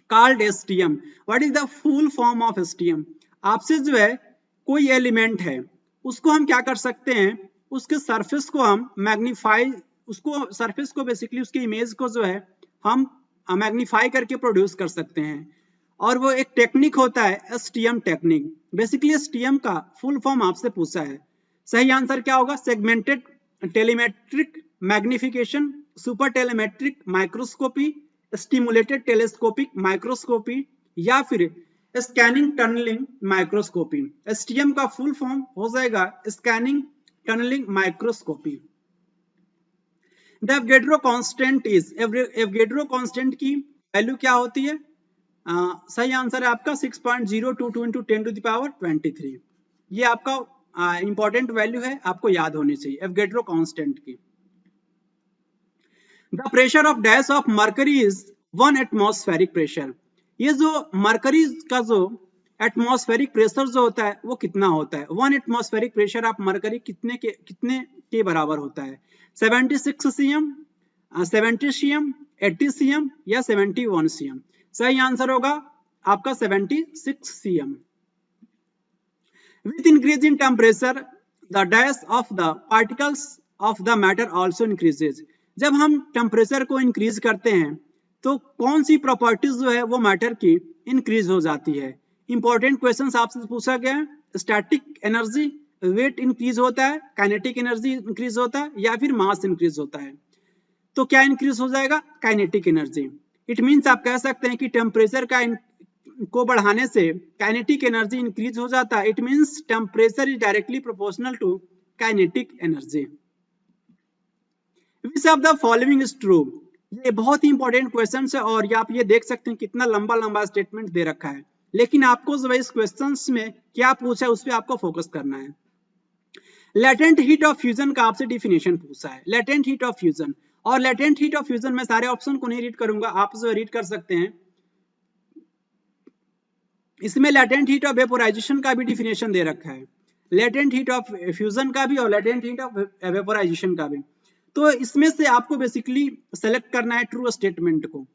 called STM. What is the full form of STM? आपसे जो है कोई एलिमेंट है उसको हम क्या कर सकते हैं, उसके सरफेस को हम मैग्नीफाई, उसको सरफेस को बेसिकली उसकी इमेज को जो है हम मैग्नीफाई करके प्रोड्यूस कर सकते हैं, और वो एक टेक्निक होता है STM टेक्निक। बेसिकली STM का फुल फॉर्म आपसे पूछा है, सही आंसर क्या होगा? Segmented telemetric magnification, super telemetric microscopy, stimulated telescopic microscopy, या फिर स्कैनिंग टनलिंग माइक्रोस्कोपी। STM का फुल फॉर्म हो जाएगा scanning tunneling microscopy. The Avogadro constant is, Avogadro constant की वैल्यू क्या होती है? सही आंसर है आपका 6.022 × 10⁻23। ये आपका इंपॉर्टेंट वैल्यू है, आपको याद होनी चाहिए एवोगैड्रो कांस्टेंट की। The pressure of dash of mercury is 1 atmospheric pressure. ये जो मरकरी का जो एटमॉस्फेरिक प्रेशर जो होता है वो कितना होता है? 1 एटमॉस्फेरिक प्रेशर ऑफ मरकरी कितने के बराबर होता है? 76 cm, 70 cm, 80 cm या 71 cm? सही आंसर होगा आपका 76 cm। With increase in temperature, the dash of the particles of the matter also increases. जब हम टेम्परेचर को इंक्रीज करते हैं तो कौन सी प्रॉपर्टीज जो है वो मैटर की इंक्रीज हो जाती है? इंपॉर्टेंट क्वेश्चन आपसे पूछा गया है। स्टैटिक एनर्जी, वेट इंक्रीज होता है, काइनेटिक एनर्जी इंक्रीज होता है, या फिर मास इंक्रीज होता है? तो क्या इंक्रीज हो जाएगा? Kinetic energy. इट मीन्स आप कह सकते हैं कि टेम्परेचर को बढ़ाने से काइनेटिक एनर्जी इंक्रीज हो जाता है। It means temperature is directly proportional to kinetic energy. Which of the following is true? ये बहुत ही इंपॉर्टेंट क्वेश्चन है, और ये आप ये देख सकते हैं कितना लंबा लंबा स्टेटमेंट दे रखा है, लेकिन आपको जो इस क्वेश्चन में क्या पूछा है उस पर आपको फोकस करना है। लेटेंट हीट ऑफ फ्यूजन का आपसे डिफिनेशन पूछा है, लेटेंट हीट ऑफ फ्यूजन। और लेटेंट हीट ऑफ फ्यूजन में सारे ऑप्शन को नहीं रीड करूंगा, आप जो रीड कर सकते हैं। इसमें लेटेंट हीट ऑफ वेपोराइजेशन का भी डिफिनेशन दे रखा है, लेटेंट हीट ऑफ फ्यूजन का भी और लेटेंट हीट ऑफ वेपोराइजेशन का भी। तो इसमें से आपको बेसिकली सेलेक्ट करना है ट्रू स्टेटमेंट को।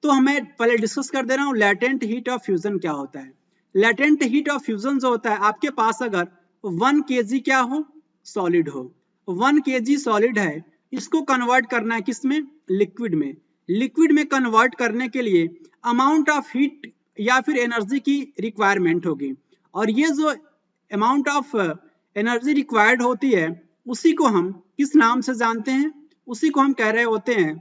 तो हमें पहले डिस्कस कर दे रहा हूँ लेटेंट हीट ऑफ फ्यूजन क्या होता है। लेटेंट हीट ऑफ फ्यूजन जो होता है, आपके पास अगर 1 kg क्या हो, सॉलिड हो, 1 kg सॉलिड है, इसको कन्वर्ट करना है किसमें, लिक्विड में। लिक्विड में कन्वर्ट करने के लिए अमाउंट ऑफ हीट या फिर एनर्जी की रिक्वायरमेंट होगी, और ये जो अमाउंट ऑफ एनर्जी रिक्वायर्ड होती है उसी को हम किस नाम से जानते हैं, उसी को हम कह रहे होते हैं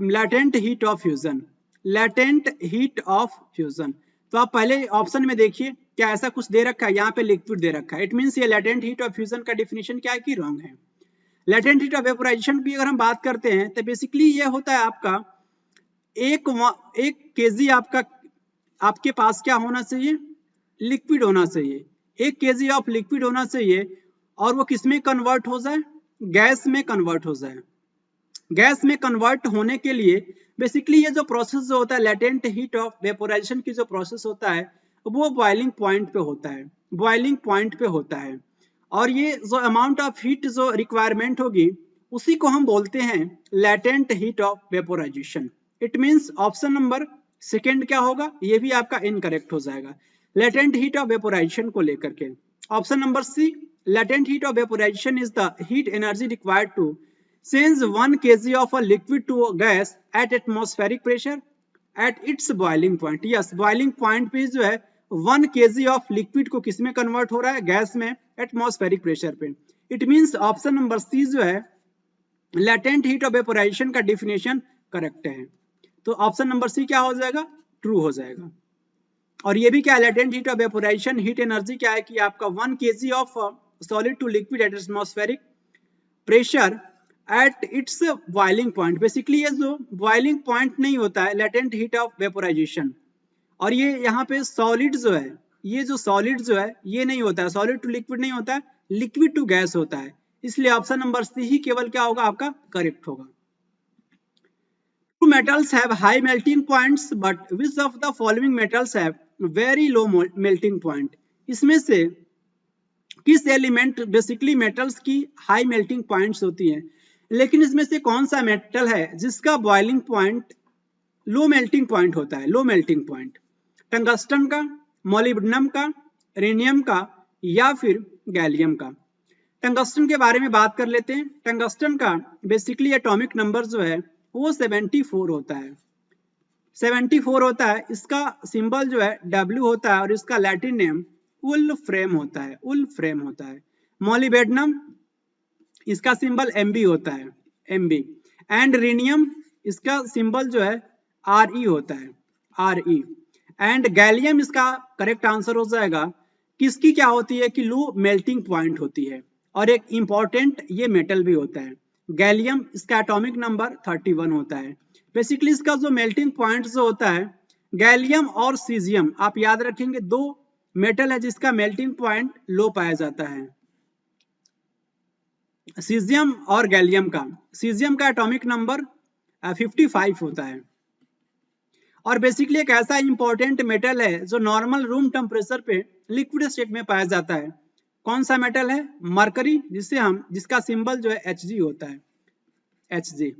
latent heat of fusion. Latent heat of fusion. तो आप पहले ऑप्शन में देखिए क्या ऐसा कुछ दे रखा है, यहाँ पे लिक्विड दे रखा है, इट मींस ये लैटेंट हीट ऑफ फ्यूजन का डिफिनेशन क्या है कि रॉन्ग है। लैटेंट हीट ऑफ वेपोराइजेशन की अगर हम बात करते हैं तो बेसिकली ये होता है आपका एक केजी आपके पास क्या होना चाहिए, लिक्विड होना चाहिए। 1 केजी ऑफ लिक्विड होना चाहिए और वो किस में कन्वर्ट हो जाए, गैस में कन्वर्ट हो जाए। गैस में कन्वर्ट होने के लिए बेसिकली ये जो प्रोसेस जो होता है लैटेंट हीट ऑफ वेपोराइजेशन की जो प्रोसेस होता है वो बॉइलिंग पॉइंट पे होता है, बॉइलिंग पॉइंट पे होता है। और ये जो अमाउंट ऑफ हीट जो रिक्वायरमेंट होगी उसी को हम बोलते हैं latent heat of vaporisation. It means option number second क्या होगा, ये भी आपका इनकरेक्ट हो जाएगा लैटेंट हीट ऑफ वेपोराइजेशन को लेकर के। Option number C, latent heat of vaporization is the heat energy required to change 1 kg of a liquid to a gas at atmospheric pressure at its boiling point। Yes, boiling point पे जो है 1 kg of liquid को किस में convert हो रहा है, gas में, एटमॉस्फेरिक प्रेशर पे। It means option number C जो है लैटेंट हीट ऑफ वेपोराइजेशन का डिफिनेशन करेक्ट है। तो ऑप्शन नंबर सी क्या हो जाएगा, ट्रू हो जाएगा। और ये भी क्या है, latent heat of vaporization heat energy क्या है कि आपका 1 kg of solid to liquid at atmospheric pressure at its boiling point. Basically ये जो बॉइलिंग पॉइंट नहीं होता है लैटेंट हीट ऑफ वेपोराइजेशन, और ये यहाँ पे सॉलिड जो है, ये जो सॉलिड जो है ये नहीं होता है, सॉलिड टू लिक्विड नहीं होता है, लिक्विड टू गैस होता है। इसलिए ऑप्शन नंबर सी ही केवल क्या होगा, आपका करेक्ट होगा। Two metals have high melting points, but which of the following metals have very low melting point? इसमें से किस एलिमेंट बेसिकली मेटल्स की हाई मेल्टिंग पॉइंट्स होती हैं, लेकिन इसमें से कौन सा मेटल है जिसका boiling point low melting point होता है, लो मेल्टिंग पॉइंट? टंगस्टन का, मोलिब्डेनम का, रेनियम का या फिर गैलियम का? टंगस्टन के बारे में बात कर लेते हैं। टंगस्टन का बेसिकली एटॉमिक नंबर जो है वो 74 होता है, 74 होता है। इसका सिंबल जो है W होता है और इसका लैटिन नेम वुल्फ्रेम होता है, वुल्फ्रेम होता है। मोलिब्डेनम इसका सिंबल Mb होता है, Mb। एंड रेनियम इसका सिंबल जो है Re होता है, Re। एंड गैलियम इसका करेक्ट आंसर हो जाएगा। किसकी क्या होती है कि लो मेल्टिंग पॉइंट होती है, और एक इंपॉर्टेंट ये मेटल भी होता है गैलियम, इसका एटॉमिक नंबर 31 होता है। बेसिकली इसका जो मेल्टिंग पॉइंट जो होता है गैलियम और सीजियम, आप याद रखेंगे दो मेटल है जिसका मेल्टिंग पॉइंट लो पाया जाता है, सीजियम और गैलियम का। सीजियम का एटॉमिक नंबर 55 होता है। और बेसिकली एक ऐसा इंपॉर्टेंट मेटल है जो नॉर्मल रूम टेम्परेचर पे लिक्विड स्टेट में पाया जाता है। कौन सा मेटल है? मरकरी, जिसका सिंबल जो है Hg होता है, Hg।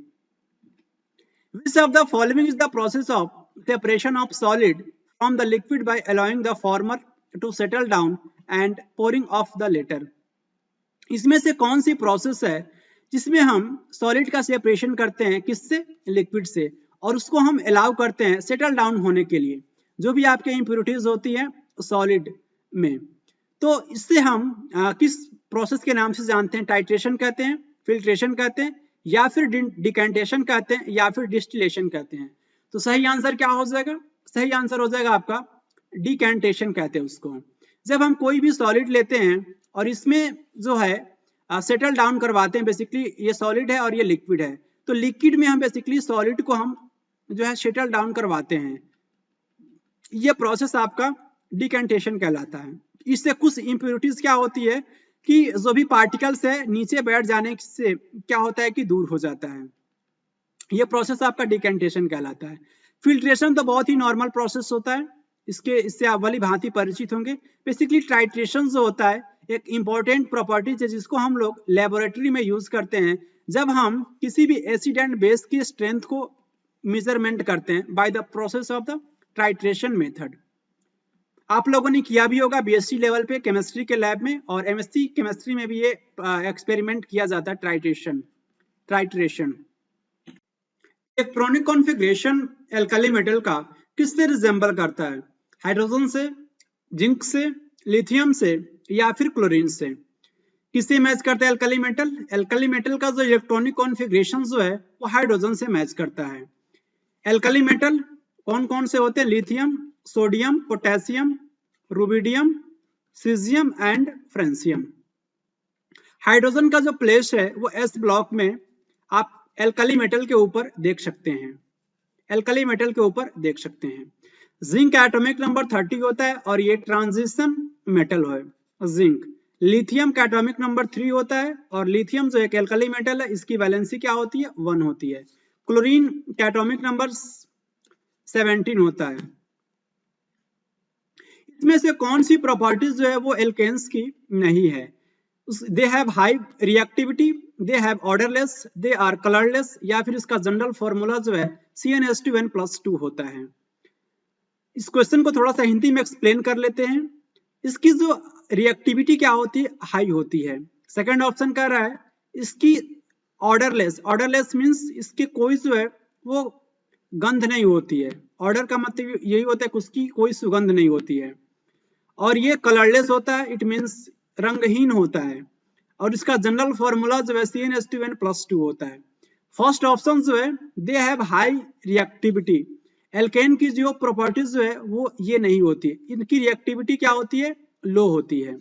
Which of the following is the process of separation of solid from the liquid by allowing the former to settle down and pouring off the latter? इसमें से कौन सी process है जिसमें हम सॉलिड का सेपरेशन करते हैं, किससे? लिक्विड से, और उसको हम अलाउ करते हैं सेटल डाउन होने के लिए, जो भी आपके इम्प्योरिटीज होती है सॉलिड में। तो इससे हम किस प्रोसेस के नाम से जानते हैं? टाइट्रेशन कहते हैं, फिल्ट्रेशन कहते हैं, या फिर डिकेंटेशन कहते हैं, या फिर डिस्टिलेशन कहते हैं। तो सही आंसर क्या हो जाएगा? सही आंसर हो जाएगा आपका डिकेंटेशन कहते हैं उसको। जब हम कोई भी सॉलिड लेते हैं और इसमें जो है सेटल डाउन करवाते हैं, बेसिकली ये सॉलिड है और ये लिक्विड है, तो लिक्विड में हम बेसिकली सॉलिड को हम जो है सेटल डाउन करवाते हैं। ये प्रोसेस आपका डिकेंटेशन कहलाता है। इससे कुछ इम्प्योरिटीज क्या होती है कि जो भी पार्टिकल्स है नीचे बैठ जाने से क्या होता है कि दूर हो जाता है। ये प्रोसेस आपका डिकेंटेशन कहलाता है। फिल्ट्रेशन तो बहुत ही नॉर्मल प्रोसेस होता है, इससे आप भली भांति परिचित होंगे। बेसिकली टाइट्रेशन जो होता है एक इंपॉर्टेंट प्रॉपर्टीज है जिसको हम लोग लेबोरेटरी में यूज करते हैं जब हम किसी भी एसिड एंड बेस की स्ट्रेंथ को मेजरमेंट करते हैं by the process of the titration method. आप लोगों ने किया भी होगा बीएससी लेवल पे केमिस्ट्री के लैब में, और एमएससी केमिस्ट्री में भी ये एक्सपेरिमेंट किया जाता है, ट्राइट्रेशन। इलेक्ट्रॉनिक कॉन्फ़िगरेशन एल्काली मेटल का किससे रिजेंबल करता है? हाइड्रोजन से, जिंक से, लिथियम से या फिर क्लोरीन से? किससे मैच करता है एल्काली मेटल? एल्काली मेटल का जो इलेक्ट्रॉनिक कॉन्फ़िगरेशन जो है वो हाइड्रोजन से मैच करता है। एल्काली मेटल कौन कौन से होते हैं? Lithium, sodium, potassium, rubidium, caesium and francium. Hydrogen का जो प्लेस है वो एस ब्लॉक में आप एल्काली मेटल के ऊपर देख सकते हैं, एल्काली मेटल के ऊपर देख सकते हैं। जिंक एटॉमिक नंबर 30 होता है और ये ट्रांजिशन मेटल है जिंक। लिथियम का एटॉमिक नंबर 3 होता है और लिथियम जो एक एल्काली मेटल है इसकी वैलेंसी क्या होती है? 1 होती है। क्लोरीन का एटॉमिक नंबर 17 होता है। इसमें से कौन सी प्रॉपर्टीज जो है वो एल्केन्स की नहीं है? They have high reactivity, they have odourless, they are colourless, या फिर इसका जनरल फॉर्मूला जो है CnH2n+2 होता है। इस क्वेश्चन को थोड़ा सा हिंदी में एक्सप्लेन कर लेते हैं। इसकी जो रिएक्टिविटी क्या होती है? हाई होती है। सेकंड ऑप्शन कह रहा है इसकी ऑर्डरलेस, ऑर्डरलेस मीन्स इसकी कोई जो है वो गंध नहीं होती है। ऑर्डर का मतलब यही होता है कि उसकी कोई सुगंध नहीं होती है। और ये कलरलेस होता है, इट मीन्स रंगहीन होता है। और इसका जनरल फॉर्मूला जो है CnH2n+2 होता है। फर्स्ट ऑप्शन जो है they have high reactivity, alkane की जो प्रॉपर्टीज जो है वो ये नहीं होती, इनकी रिएक्टिविटी क्या होती है? लो होती है।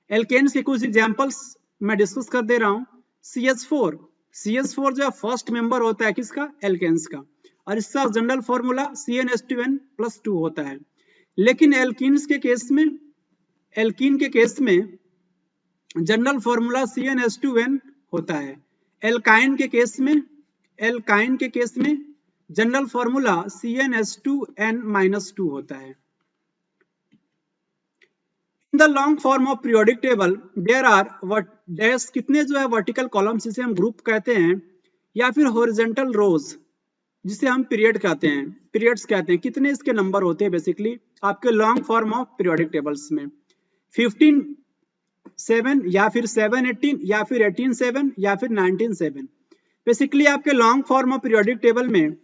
एल्केन्स के कुछ एग्जांपल्स मैं डिस्कस कर दे रहा हूँ। CH4, CH4 जो है फर्स्ट मेंबर होता है किसका? एल्केन्स का, और इसका जनरल फॉर्मूला CnH2n+2 होता है। लेकिन एल्कीन्स के केस में, एल्कीन के केस में जनरल फॉर्मूला CnH2n होता है। एल्काइन के केस में, एल्काइन के केस में जनरल फॉर्मूला CnH2n-2 होता है। In the long form of periodic table there are dash, कितने जो है वर्टिकल कॉलम्स जिसे हम ग्रुप कहते हैं, या फिर हॉरिजॉन्टल रोज जिसे हम पीरियड कहते हैं, पीरियड्स कहते हैं, कितने इसके नंबर होते हैं बेसिकली आपके long form of periodic tables में? 15, 7 या फिर 7, 18 या फिर 18, 7 या फिर 19, 7। बेसिकली आपके long form of periodic table में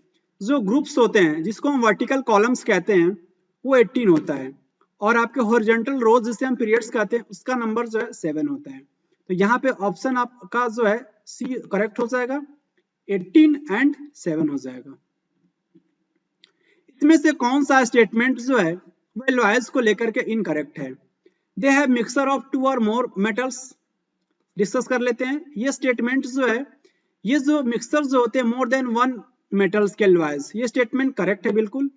जो ग्रुप्स होते हैं जिसको हम वर्टिकल कॉलम्स कहते हैं वो 18 होता है, और आपके हॉरिजॉन्टल रोज जिसे हम पीरियड्स कहते हैं उसका नंबर जो है 7 होता है। तो यहाँ पे ऑप्शन आपका जो है सी करेक्ट हो जाएगा, 18 एंड 7 हो जाएगा। इसमें से कौन सा स्टेटमेंट जो है वो एलॉयज को लेकर के इनकरेक्ट है? दे हैव मिक्सचर ऑफ 2 और मोर मेटल्स, डिस्कस कर लेते हैं। ये स्टेटमेंट जो है, ये जो मिक्सचर जो होते हैं मोर देन 1 मेटल्स के एलॉयज, ये स्टेटमेंट करेक्ट है बिल्कुल।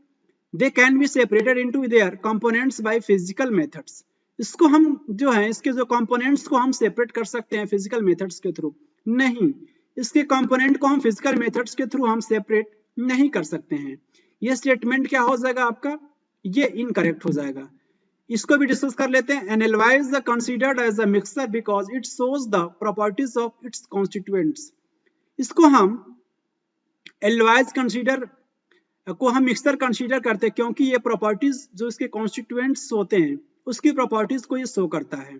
They can be separated into their components by physical methods, इसको हम जो है इसके जो कंपोनेंट्स को हम सेपरेट कर सकते हैं फिजिकल मेथड्स के थ्रू? नहीं, इसके कंपोनेंट को हम फिजिकल मेथड्स के थ्रू हम सेपरेट नहीं कर सकते हैं। ये स्टेटमेंट क्या हो जाएगा आपका? ये इनकरेक्ट हो जाएगा। इसको भी डिस्कस कर लेते हैं। An alloy is considered as a mixture because it shows the properties of its constituents, इसको हम एलॉयज कंसीडर को हम मिक्सचर कंसीडर करते हैं क्योंकि ये प्रॉपर्टीज जो इसके कॉन्स्टिट्यूएंट्स होते हैं उसकी प्रॉपर्टीज को ये शो करता है।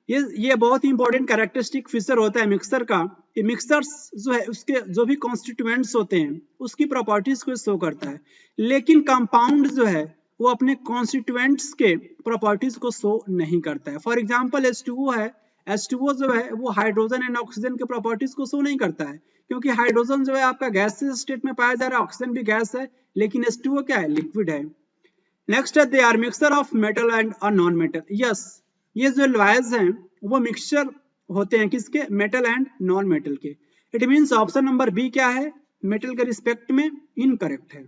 ये बहुत ही इंपॉर्टेंट कैरेक्टरिस्टिक फीचर होता है मिक्सचर का। ये मिक्सचर्स जो है उसके जो भी कॉन्स्टिट्यूएंट्स होते हैं उसकी प्रॉपर्टीज को शो करता है, लेकिन कंपाउंड जो है वो अपने कॉन्स्टिट्यूएंट्स के प्रॉपर्टीज को शो नहीं करता है। फॉर एग्जांपल H2O है, H2O जो है वो हाइड्रोजन एंड ऑक्सीजन के प्रॉपर्टीज को शो नहीं करता है, क्योंकि हाइड्रोजन जो है आपका गैसियस स्टेट में पाया जा रहा है, ऑक्सीजन भी गैस है, लेकिन H2O क्या है? लिक्विड है। नेक्स्ट है they are mixture of metal and a non metal. Yes, ये जो एलॉयज हैं वो मिक्सचर होते हैं किसके? मेटल एंड नॉन मेटल के। It means option number B क्या है? मेटल के रिस्पेक्ट में इनकरेक्ट है।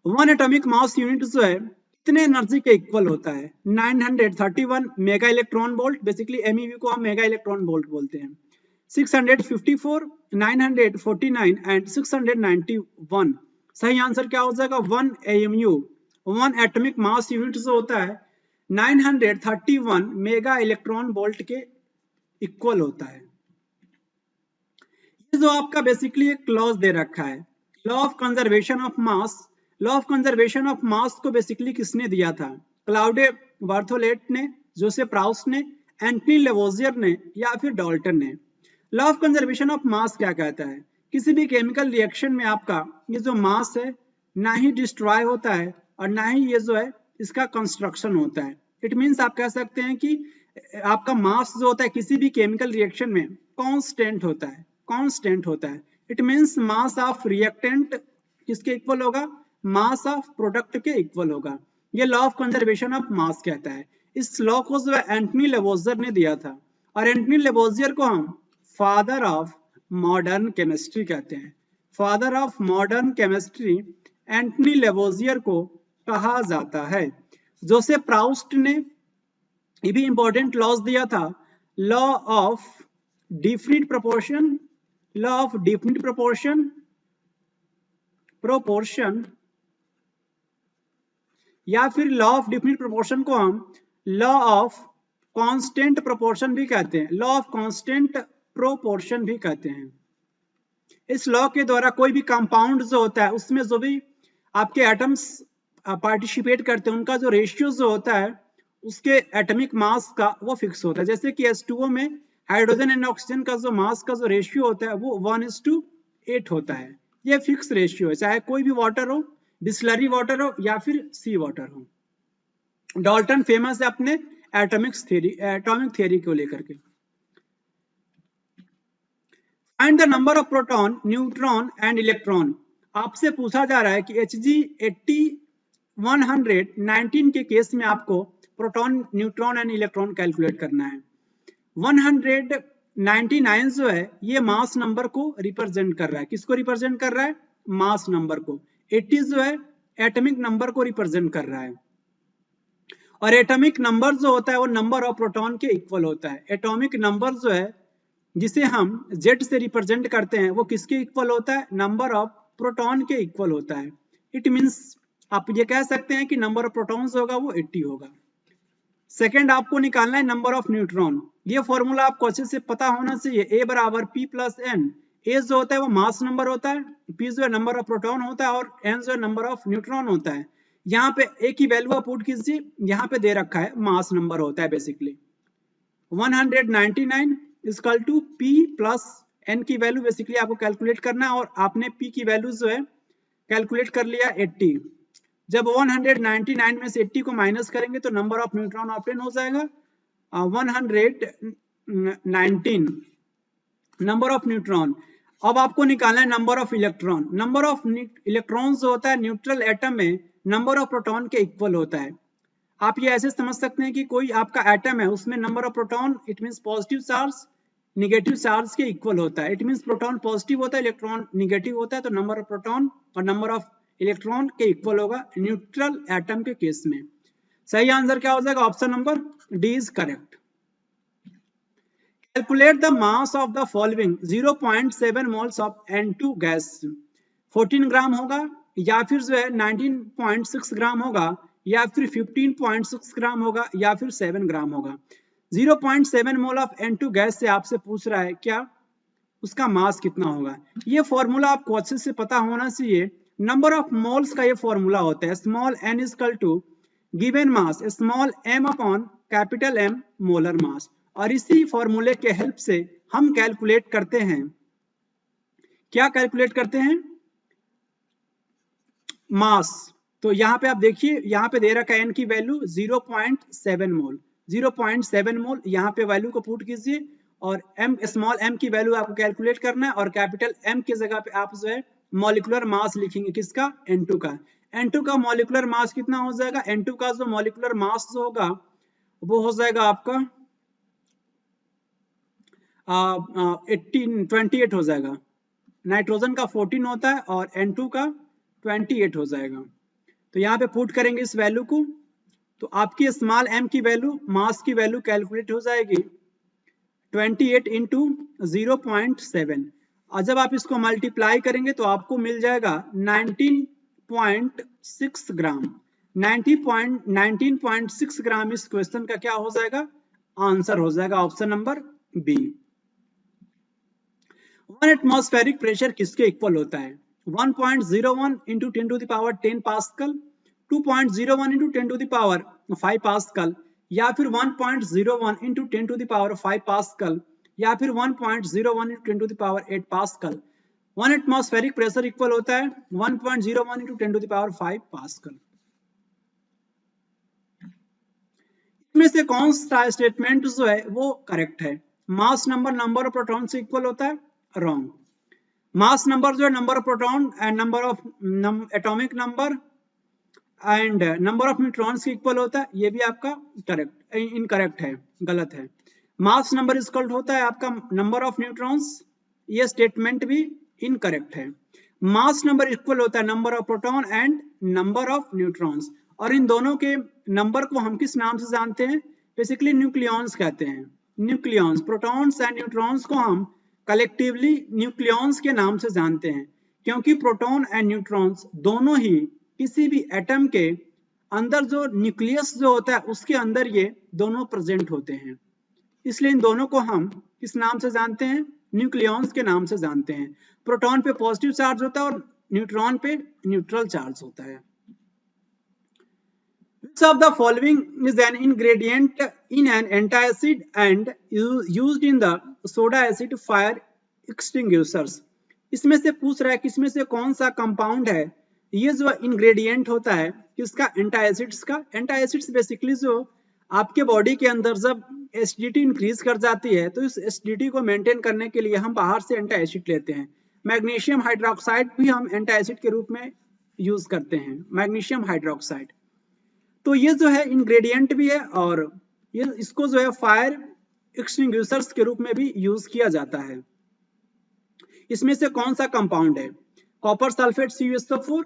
1 एटॉमिक मास यूनिट जो है कितने एनर्जी के इक्वल होता है? 931 mega electron volt, basically MeV को हम मेगा इलेक्ट्रॉन वोल्ट बोलते हैं। 654, 949 एंड 691। सही आंसर क्या हो जाएगा? 1 AMU, 1 एटॉमिक मास यूनिट जो होता है 931 मेगा इलेक्ट्रॉन वोल्ट के इक्वल होता है। ये जो आपका बेसिकली एक क्लॉज दे रखा है, law of conservation of mass law of conservation of mass को बेसिकली किसने दिया था? क्लाउडे बर्थोलेट ने, जोसेफ प्राउस्ट ने, एंटनी लेवोजियर ने या फिर डाल्टन ने? Law of conservation of mass क्या कहता है? किसी भी केमिकल रिएक्शन में आपका ये जो मास है ना ही डिस्ट्रॉय होता है और ना ही ये जो है इसका कंस्ट्रक्शन होता है। इट मीन्स आप कह सकते हैं कि आपका मास जो होता है किसी भी केमिकल रिएक्शन में कांस्टेंट होता है, कांस्टेंट होता है। It means mass of reactant किसके इक्वल होगा? मास ऑफ प्रोडक्ट के इक्वल होगा। ये law of conservation of mass कहता है। इस लॉ को जो है एंटनी लेवोजियर ने दिया था और एंटनी लेवोजियर को हम फादर ऑफ मॉडर्न केमिस्ट्री कहते हैं। Father of modern chemistry Antony Lavoisier को कहा जाता है। जोसेफ प्राउस्ट ने ये भी इंपॉर्टेंट लॉज दिया था, law of definite proportion, law of definite proportion या फिर लॉ ऑफ डिफिनिट प्रोपोर्शन को हम लॉ ऑफ कांस्टेंट प्रोपोर्शन भी कहते हैं, लॉ ऑफ कांस्टेंट प्रोपोर्शन भी कहते हैं। इस लॉ के द्वारा कोई भी कंपाउंड जो होता है उसमें जो भी आपके एटम्स पार्टिसिपेट करते हैं उनका जो रेशियो जो होता है उसके एटॉमिक मास का वो फिक्स होता है। जैसे कि H2O में हाइड्रोजन एंड ऑक्सीजन का जो मास का जो रेशियो होता है वो 1:8 होता है। ये फिक्स रेशियो है, चाहे कोई भी वाटर हो, बिस्लरी वाटर हो या फिर सी वाटर हो। डाल्टन फेमस है अपने एटॉमिक थ्योरी को लेकर के। Find the number of proton, neutron and electron. आपसे पूछा जा रहा है कि Hg 119 के केस में आपको proton, neutron and electron calculate करना है। 199 जो है ये मास नंबर को रिप्रेजेंट कर रहा है। किसको रिप्रेजेंट कर रहा है? मास नंबर को। 80 जो है एटॉमिक नंबर को रिप्रेजेंट कर रहा है और एटॉमिक नंबर जो होता है वो नंबर ऑफ प्रोटॉन के इक्वल होता है। एटॉमिक नंबर जो है जिसे हम Z से रिप्रेजेंट करते हैं वो किसके इक्वल होता है? नंबर ऑफ प्रोटॉन के इक्वल होता है। इट मींस आप ये कह सकते हैं कि नंबर ऑफ प्रोटॉन्स होगा वो 80 होगा। सेकेंड आपको निकालना है नंबर ऑफ न्यूट्रॉन। ये फॉर्मूला आपको अच्छे से पता होना चाहिए। A बराबर P+N। A जो होता है वो मास नंबर होता है, P जो है नंबर ऑफ प्रोटॉन होता है और N जो है नंबर ऑफ न्यूट्रॉन होता है। यहाँ पे A की वैल्यू आप पुट कीजिए, यहाँ पे दे रखा है मास नंबर होता है basically. 199 equal to P plus N की वैल्यू बेसिकली आपको कैलकुलेट करना है और आपने P की वैल्यू जो है कैलकुलेट कर लिया 80। जब 199 में से 80 को माइनस करेंगे तो नंबर ऑफ न्यूट्रॉन ऑब्टेन हो जाएगा 119 नंबर ऑफ न्यूट्रॉन। अब आपको निकालना है number of electron. Number of electron जो होता है न्यूट्रल एटम में नंबर ऑफ प्रोटॉन के इक्वल होता है। आप ये ऐसे समझ सकते हैं कि कोई आपका एटम है उसमें number of proton it means positive charge negative charge के इक्वल होता है। इट मींस प्रोटॉन पॉजिटिव होता है, इलेक्ट्रॉन निगेटिव होता है, तो नंबर ऑफ प्रोटॉन और नंबर ऑफ इलेक्ट्रॉन के इक्वल होगा न्यूट्रल एटम के केस में। सही आंसर क्या हो जाएगा? Option number D is correct. Calculate the mass of the following 0.7 moles of N2 gas. 14 ग्राम होगा या फिर जो है 19.6 ग्राम होगा या फिर 15.6 ग्राम होगा या फिर 7 ग्राम होगा। 0.7 मोल ऑफ N2 गैस से आपसे पूछ रहा है क्या उसका मास कितना होगा। ये फॉर्मूला आपको अच्छे से पता होना चाहिए। नंबर ऑफ मोल्स का ये फॉर्मूला होता है small n equal to given mass small m upon capital M molar mass. और इसी फॉर्मूले के हेल्प से हम कैलकुलेट करते हैं, क्या कैलकुलेट करते हैं? मास। तो यहाँ पे आप देखिए, यहाँ पे दे रखा है n की वैल्यू 0.7 मोल। 0.7 मोल यहाँ पे वैल्यू को पुट कीजिए और m स्मॉल m की वैल्यू आपको कैलकुलेट करना है और कैपिटल M की जगह पे आप जो है मॉलिक्यूलर मास लिखेंगे। किसका? N2 का। N2 का मॉलिक्यूलर मास कितना हो जाएगा? N2 का जो मॉलिक्यूलर मास जो होगा वो हो जाएगा आपका 28 हो जाएगा। नाइट्रोजन का 14 होता है और N2 का 28 हो जाएगा। तो यहाँ पे पुट करेंगे इस वैल्यू को तो आपकी स्मॉल m की वैल्यू मास की वैल्यू कैलकुलेट हो जाएगी 28 इंटू 0.7 और जब आप इसको मल्टीप्लाई करेंगे तो आपको मिल जाएगा 19.6 ग्राम। 19.6 ग्राम इस क्वेश्चन का क्या हो जाएगा? आंसर हो जाएगा option number B. 1 atmospheric pressure किसके इक्वल होता है? 1.01 into 10 to the power 10 pascal, 2.01 into 10 to the power 5 pascal, या फिर 1.01 into 10 to the power 5 pascal, या फिर 1.01 into 10 to the power 8 pascal. 1 atmospheric pressure equal होता है 1.01 into 10 to the power 5 pascal. इसमें से कौन सा स्टेटमेंट जो है वो करेक्ट है? Mass number number of proton से इक्वल होता है, रॉन्ग। मास नंबर जो है number of proton and number of atomic number and number of neutrons के इक्वल होता है, ये भी आपका करेक्ट इनकरेक्ट है, गलत है। मास नंबर इक्वल होता है आपका नंबर ऑफ न्यूट्रॉन्स, ये स्टेटमेंट भी इनकरेक्ट है। मास नंबर इक्वल होता है number of proton and number of neutrons, और इन दोनों के नंबर को हम किस नाम से जानते हैं? बेसिकली न्यूक्लियॉन्स कहते हैं। न्यूक्लियॉन्स, प्रोटॉन्स एंड न्यूट्रॉन्स को हम कलेक्टिवली न्यूक्लियॉन्स के नाम से जानते हैं, क्योंकि प्रोटॉन एंड न्यूट्रॉन्स दोनों ही किसी भी एटम के अंदर जो न्यूक्लियस जो होता है उसके अंदर ये दोनों प्रेजेंट होते हैं, इसलिए इन दोनों को हम किस नाम से जानते हैं? न्यूक्लियॉन्स के नाम से जानते हैं। प्रोटॉन पे पॉजिटिव चार्ज होता है और न्यूट्रॉन पे न्यूट्रल चार्ज होता है। Which of the following is an ingredient in an antacid and used in the soda acid fire extinguishers? इसमें से पूछ रहा है किसमें से कौन सा कंपाउंड है ये जो इंग्रेडिएंट होता है किसका? एंटाएसिड्स का। एंटाएसिड्स बेसिकली जो आपके बॉडी के अंदर जब एसिडिटी इंक्रीज कर जाती है तो इस एसिडिटी को मेंटेन करने के लिए हम बाहर से एंटाएसिड लेते हैं। मैग्नीशियम हाइड्रोक्साइड भी हम एंटाएसिड के रूप में यूज करते हैं, मैग्नीशियम हाइड्रोक्साइड। तो ये जो है इंग्रेडिएंट भी है और ये इसको जो है फायर एक्सटिंग्विशर्स के रूप में भी यूज किया जाता है। इसमें से कौन सा कंपाउंड है? Copper sulphate CuSO4,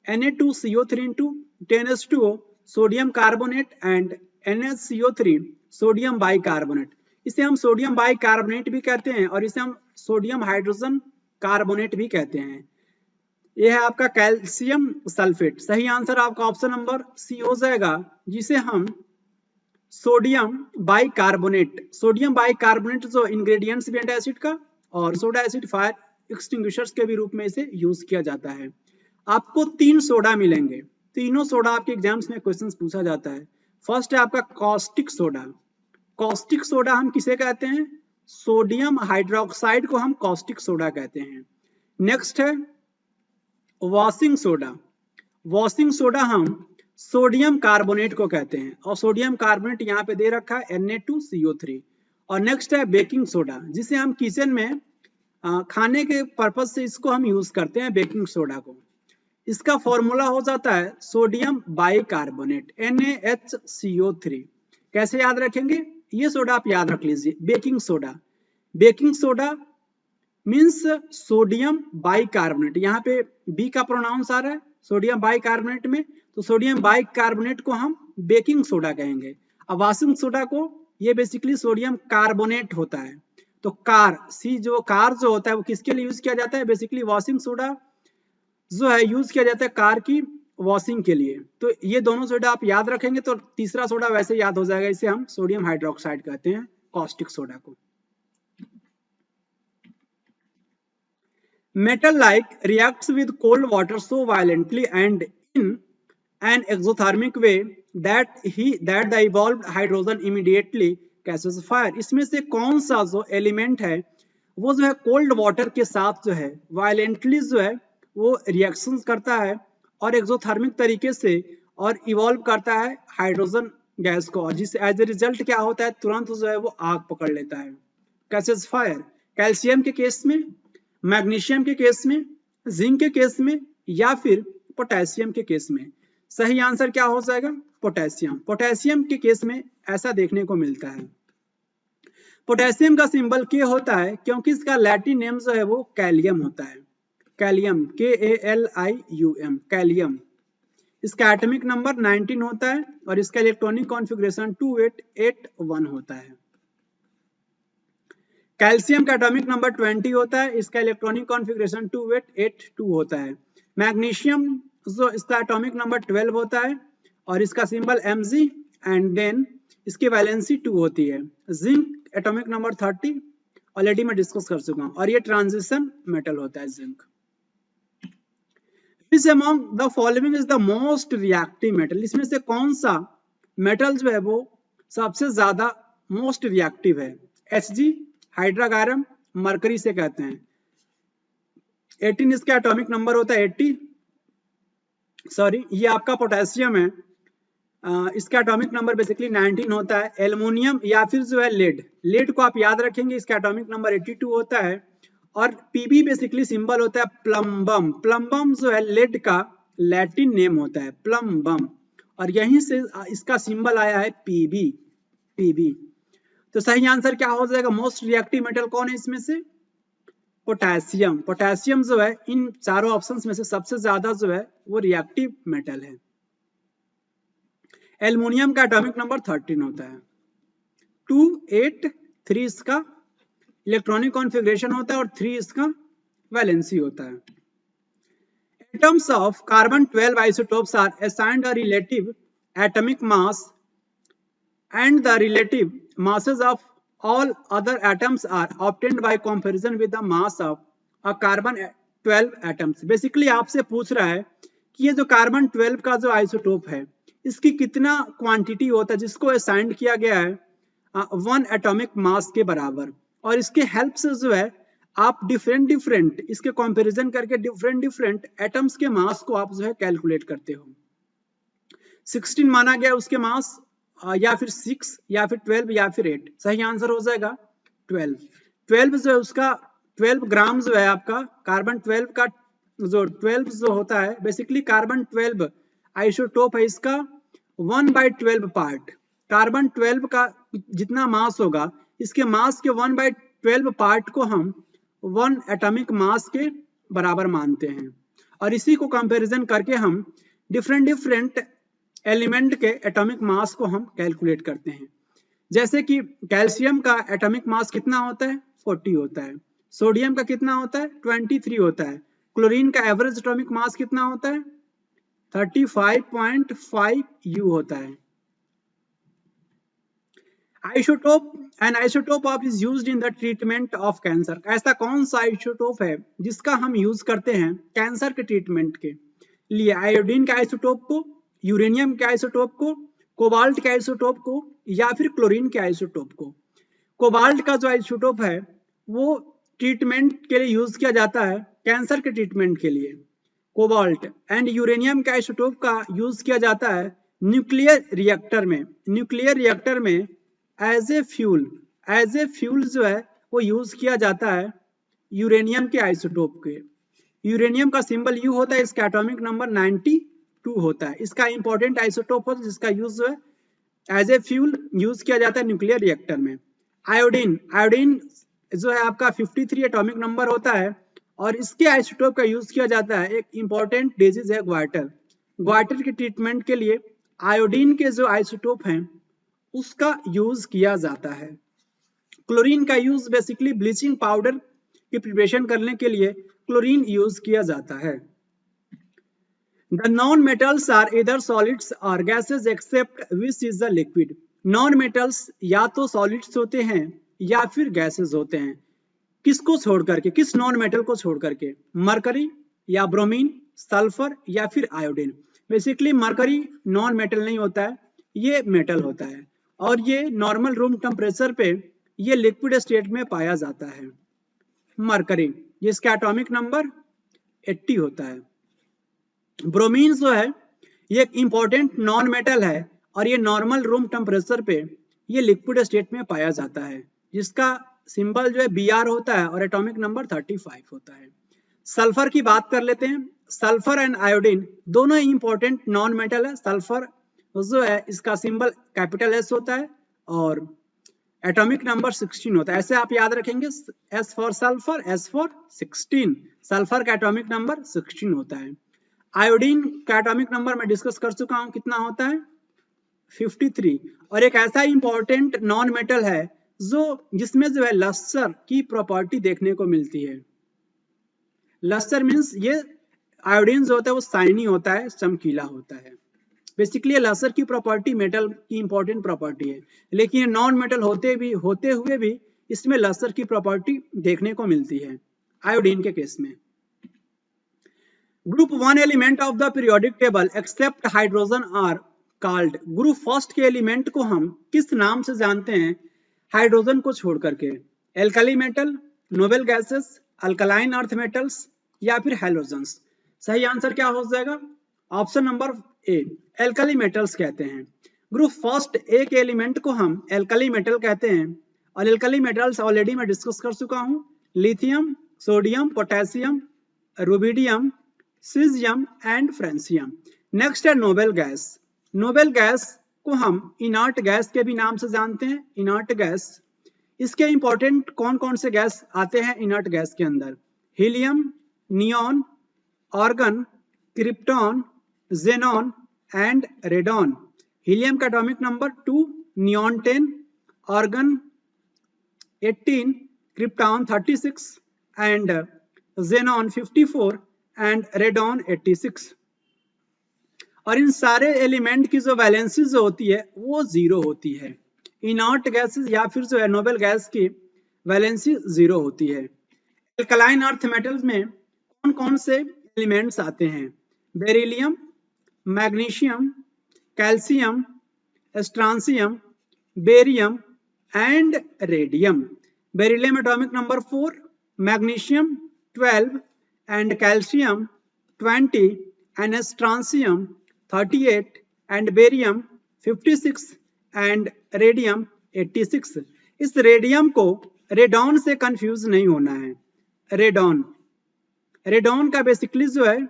Na2CO3 10H2O, sodium carbonate and NaCO3 sodium bicarbonate. इसे हम सोडियम बाइकार्बोनेट भी कहते हैं और इसे हम सोडियम हाइड्रोजन कार्बोनेट भी कहते हैं। यह है आपका कैल्शियम सल्फेट। सही आंसर आपका ऑप्शन नंबर सी हो जाएगा, जिसे हम सोडियम बाइकार्बोनेट, सोडियम बाइकार्बोनेट जो इंग्रेडिएंट्स भी एंटासिड का और सोडा एसिड फायर एक्सटिंग्विशर्स के भी रूप में इसे यूज किया जाता है। आपको 3 सोडा मिलेंगे, तीनों सोडा आपके एग्जाम्स में क्वेश्चंस पूछा जाता है। फर्स्ट है आपका कॉस्टिक सोडा। कॉस्टिक सोडा हम किसे कहते हैं? सोडियम हाइड्रोक्साइड को हम कॉस्टिक सोडा कहते हैं। नेक्स्ट है वॉशिंग सोडा। वॉशिंग सोडा हम सोडियम कार्बोनेट को कहते हैं और सोडियम कार्बोनेट यहाँ पे दे रखा है Na2CO3। और नेक्स्ट है बेकिंग सोडा, जिसे हम किचन में खाने के पर्पज से इसको हम यूज करते हैं, बेकिंग सोडा को। इसका फॉर्मूला हो जाता है सोडियम बाइकार्बोनेट NaHCO3। कैसे याद रखेंगे? ये सोडा आप याद रख लीजिए, baking soda. Baking soda means sodium bicarbonate, यहाँ पे बी का प्रोनाउंस आ रहा है सोडियम बाइकार्बोनेट में, तो सोडियम बाइकार्बोनेट को हम बेकिंग सोडा कहेंगे। अब वॉशिंग सोडा को ये बेसिकली सोडियम कार्बोनेट होता है। तो कार जो होता है वो किसके लिए यूज किया जाता है? बेसिकली वॉशिंग सोडा जो है यूज किया जाता है कार की वॉशिंग के लिए। तो ये दोनों सोडा आप याद रखेंगे तो तीसरा सोडा वैसे याद हो जाएगा, इसे हम सोडियम हाइड्रोक्साइड कहते हैं, कॉस्टिक सोडा को। Metal like reacts with cold water so violently and in an exothermic way that the evolved hydrogen immediately catches fire। इसमें से कौन सा जो एलिमेंट है वो जो है कोल्ड वाटर के साथ जो है वायलेंटली जो है वो रिएक्शन करता है और एक्सोथर्मिक तरीके से और इवॉल्व करता है हाइड्रोजन गैस को, और जिससे एज ए रिजल्ट क्या होता है? तुरंत जो है वो आग पकड़ लेता है, कैचेस फायर। कैल्शियम के केस में, मैग्नीशियम के केस में, जिंक के केस में या फिर पोटेशियम के केस में। सही आंसर क्या हो जाएगा? पोटेशियम। पोटेशियम के केस में ऐसा देखने को मिलता है। पोटेशियम का सिंबल के होता है क्योंकि इसका लैटिन नेम जो है वो कैलियम होता है, कैलियम, KALIUM, कैलियम। इसका एटॉमिक नंबर 19 होता है और इसका इलेक्ट्रॉनिक कॉन्फ़िगरेशन 2881 होता है। कैल्शियम का एटॉमिक नंबर 20 होता है, इसका इलेक्ट्रॉनिक कॉन्फ़िगरेशन 2882 होता है। मैग्नीशियम जो इसका एटॉमिक नंबर 12 होता है और इसका सिंबल Mg एंड देन इसकी वैलेंसी 2 होती है। जिंक एटॉमिक नंबर 30 ऑलरेडी मैं डिस्कस कर चुका हूं और ये ट्रांजिशन मेटल होता है zinc. Which among the following is the most reactive metal? इसमें से कौन सा मेटल जो है वो सबसे ज्यादा मोस्ट रिएक्टिव है? Hg, हाइड्रागारम, मरकरी से कहते हैं। 18 इसका एटॉमिक नंबर होता है 80। सॉरी, ये आपका पोटेशियम है, इसका एटॉमिक नंबर बेसिकली 19 होता है। एल्युमिनियम या फिर जो है लेड को आप याद रखेंगे, इसका एटॉमिक नंबर 82 होता है। और पीबी बेसिकली सिंबल होता है प्लम्बम। प्लम्बम जो है लेड का लैटिन नेम होता है, प्लम्बम, और यहीं से इसका सिंबल आया है पीबी। तो सही आंसर क्या हो जाएगा? मोस्ट रिएक्टिव मेटल कौन है इसमें से? पोटेशियम। पोटेशियम जो है इन चारों ऑप्शंस में से सबसे ज्यादा जो है वो रिएक्टिव मेटल है। एल्युमिनियम का एटॉमिक नंबर 13 होता है। 283 इसका इलेक्ट्रॉनिक कॉन्फ़िगरेशन होता है और 3 इसका वैलेंसी होता है। Atoms of carbon 12 isotopes are assigned a relative atomic mass and the relative masses of all other atoms are obtained by comparison with the mass of a carbon 12 atoms। Basically आपसे पूछ रहा है कि ये जो carbon 12 का जो isotope है इसकी कितना क्वांटिटी होता है जिसको असाइन किया गया है 1 एटॉमिक मास के बराबर, और इसके हेल्प से जो है आप डिफरेंट इसके कंपैरिजन करके डिफरेंट एटम्स के मास को आप जो है कैलकुलेट करते हो। 16 माना गया उसके मास, या फिर 6 या फिर 12 या फिर 8। सही आंसर हो जाएगा 12 जो है उसका 12 ग्राम जो है आपका कार्बन 12 का जो 12 जो होता है बेसिकली कार्बन 12 आइसोटोप है, इसका 1/12 पार्ट। कार्बन 12 का जितना मास होगा इसके मास के 1/12 पार्ट को हम 1 एटॉमिक मास के बराबर मानते हैं, और इसी को कंपैरिजन करके हम डिफरेंट एलिमेंट के एटॉमिक मास को हम कैलकुलेट करते हैं। जैसे कि कैल्शियम का एटॉमिक मास कितना होता है? 40 होता है। सोडियम का कितना होता है? 23 होता है। क्लोरीन का एवरेज एटॉमिक मास कितना होता है? 35.5 U होता है। Isotope, N isotope of is used in the treatment of cancer. ऐसा कौन सा आइसोटोप है जिसका हम यूज करते हैं कैंसर के ट्रीटमेंट के लिए? आयोडीन के आइसोटोप को, यूरेनियम के आइसोटोप को, कोबाल्ट के आइसोटोप को, या फिर क्लोरीन के आइसोटोप को। कोबाल्ट का जो आइसोटोप है वो ट्रीटमेंट के लिए यूज किया जाता है, कैंसर के ट्रीटमेंट के लिए कोबाल्ट। एंड यूरेनियम के आइसोटोप का यूज किया जाता है न्यूक्लियर रिएक्टर में। न्यूक्लियर रिएक्टर में एज ए फ्यूल जो है वो यूज किया जाता है यूरेनियम के आइसोटोप के। यूरेनियम का सिंबल यू होता है, इसका एटॉमिक नंबर 92 होता है। इसका इंपॉर्टेंट आइसोटोप होता है जिसका यूज जो है एज ए फ्यूल यूज किया जाता है न्यूक्लियर रिएक्टर में। आयोडीन जो है आपका 53 एटॉमिक नंबर होता है, और इसके आइसोटोप का यूज किया जाता है एक इंपॉर्टेंट डिजीज है ग्वाटर के ट्रीटमेंट के लिए आयोडीन के जो आइसोटोप हैं उसका यूज किया जाता है। क्लोरीन का यूज बेसिकली ब्लीचिंग पाउडर की प्रिपरेशन करने के लिए क्लोरीन यूज किया जाता है। The non-metals are either solids or gases except which is the liquid। Non-metals या तो solids होते हैं या फिर gases होते हैं। किसको छोड़ करके? किस नॉन मेटल को छोड़ करके? मरकरी या ब्रोमीन, सल्फर या फिर iodine. Basically mercury non metal नहीं होता है, ये मेटल होता है, और ये नॉर्मल रूम टेम्परेचर पे ये लिक्विड स्टेट में पाया जाता है मरकरी, जिसका एटॉमिक नंबर 80 होता है। ब्रोमीन जो है ये एक इंपॉर्टेंट नॉन मेटल है, और ये नॉर्मल रूम टेम्परेचर पे ये लिक्विड स्टेट में पाया जाता है, जिसका सिंबल जो है Br होता है और एटॉमिक नंबर 35 होता है। सल्फर की बात कर लेते हैं। सल्फर एंड आयोडीन दोनों ही इंपॉर्टेंट नॉन मेटल है। सल्फर जो है इसका सिंबल कैपिटल S होता है और एटॉमिक नंबर 16 होता है। ऐसे आप याद रखेंगे, S for sulphur, S for 16। Sulphur का एटॉमिक नंबर 16 होता है। आयोडीन का एटॉमिक नंबर मैं डिस्कस कर चुका हूं, कितना होता है? 53। और एक ऐसा इंपॉर्टेंट नॉन मेटल है जो जिसमें जो है लस्टर की प्रॉपर्टी देखने को मिलती है। लस्टर मींस ये आयोडीन जो होता है वो शाइनी होता है, चमकीला होता है। बेसिकली लस्टर की प्रॉपर्टी मेटल की इंपॉर्टेंट प्रॉपर्टी है, लेकिन नॉन मेटल होते हुए भी इसमें लस्टर की प्रॉपर्टी देखने को मिलती है आयोडीन के केस में। Group 1 element of the periodic table except hydrogen are called. Group first के एलिमेंट को हम किस नाम से जानते हैं हाइड्रोजन को छोड़ करके? Alkali metal, noble gases, alkaline earth metals या फिर हैलोजन्स। सही आंसर क्या हो जाएगा? Option number A, alkali metals कहते हैं। ग्रुप फर्स्ट ए के एलिमेंट को हम एल्कली मेटल कहते हैं और एल्कली मेटल्स ऑलरेडी मैं डिस्कस कर चुका हूं, lithium, sodium, potassium, rubidium, caesium and francium. Next है नोबेल गैस। नोबेल गैस को हम इनर्ट गैस के भी नाम से जानते हैं, इनर्ट गैस। इसके इंपॉर्टेंट कौन कौन से गैस आते हैं इनर्ट गैस के अंदर? Helium, neon, argon, krypton, xenon and radon. Helium का atomic number 2, neon 10, argon 18, krypton 36 and xenon 54 and radon 86। और इन सारे एलिमेंट की जो वैलेंसी जो होती है वो जीरो होती है। इनर्ट गैसेस या फिर जो है नोबेल गैस की वैलेंसी जीरो होती है। एल्कलाइन अर्थ मेटल्स में कौन कौन से एलिमेंट्स आते हैं? Beryllium, magnesium, calcium, strontium, barium and radium. Beryllium atomic number 4, magnesium 12 and calcium 20 and strontium 38 and barium 56 and radium 86। इस रेडियम को रेडॉन से कंफ्यूज नहीं होना है। रेडॉन, रेडॉन का बेसिकली जो है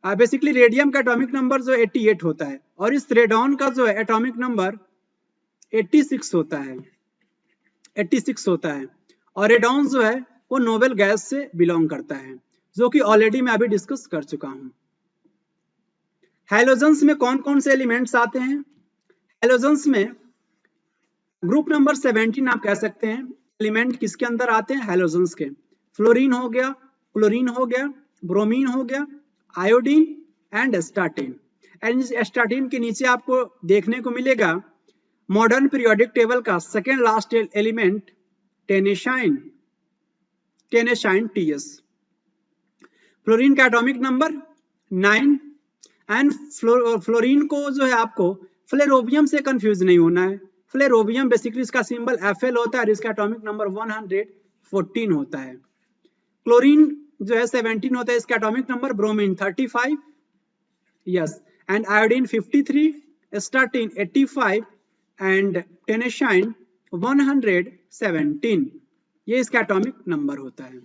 बेसिकली रेडियम का एटॉमिक नंबर जो 88 होता है और इस रेडॉन का जो है एटॉमिक नंबर 86 होता है, 86 होता है। और रेडॉन जो है वो नोबेल गैस से बिलोंग करता है, जो कि ऑलरेडी मैं अभी डिस्कस कर चुका हूं। हैलोजन्स में कौन कौन से एलिमेंट्स आते हैं? हैलोजन्स में ग्रुप नंबर 17 आप कह सकते हैं एलिमेंट किसके अंदर आते हैं हैलोजन्स के? फ्लोरीन हो गया, क्लोरीन हो गया, ब्रोमीन हो गया, आयोडीन एंड एस्टाटीन। एंड इस एस्टाटीन के नीचे आपको देखने को मिलेगा मॉडर्न पीरियोडिक टेबल का second last element tennessine, tennessine TS. Fluorine का एटॉमिक नंबर 9 एंड फ्लोरीन को जो है आपको फ्लेरोबियम से कंफ्यूज नहीं होना है। फ्लेरोबियम बेसिकली इसका सिंबल Fl होता है और इसका एटॉमिक नंबर 114 होता है। क्लोरीन जो है 17 होता है, इसका atomic number bromine 35, yes, and iodine 53, astatine 85 and tennessine 117। ये इसका एटॉमिक नंबर होता है।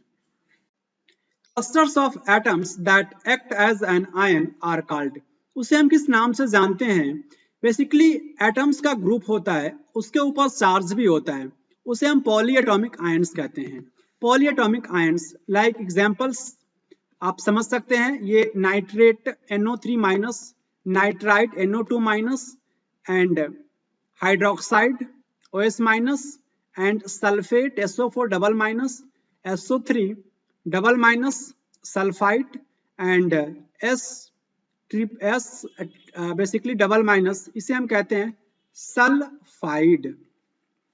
Clusters of atoms that act as an ion are called. उसे हम किस नाम से जानते हैं? बेसिकली एटम्स का ग्रुप होता है, उसके ऊपर चार्ज भी होता है, उसे हम पॉली एटॉमिक आयंस कहते हैं। Poly atomic ions like examples आप समझ सकते हैं, ये nitrate NO3-, nitrite NO2- and hydroxide OS- and sulphate SO4-, SO3-, sulphide and S basically double-, इसे हम कहते हैं सल्फाइड,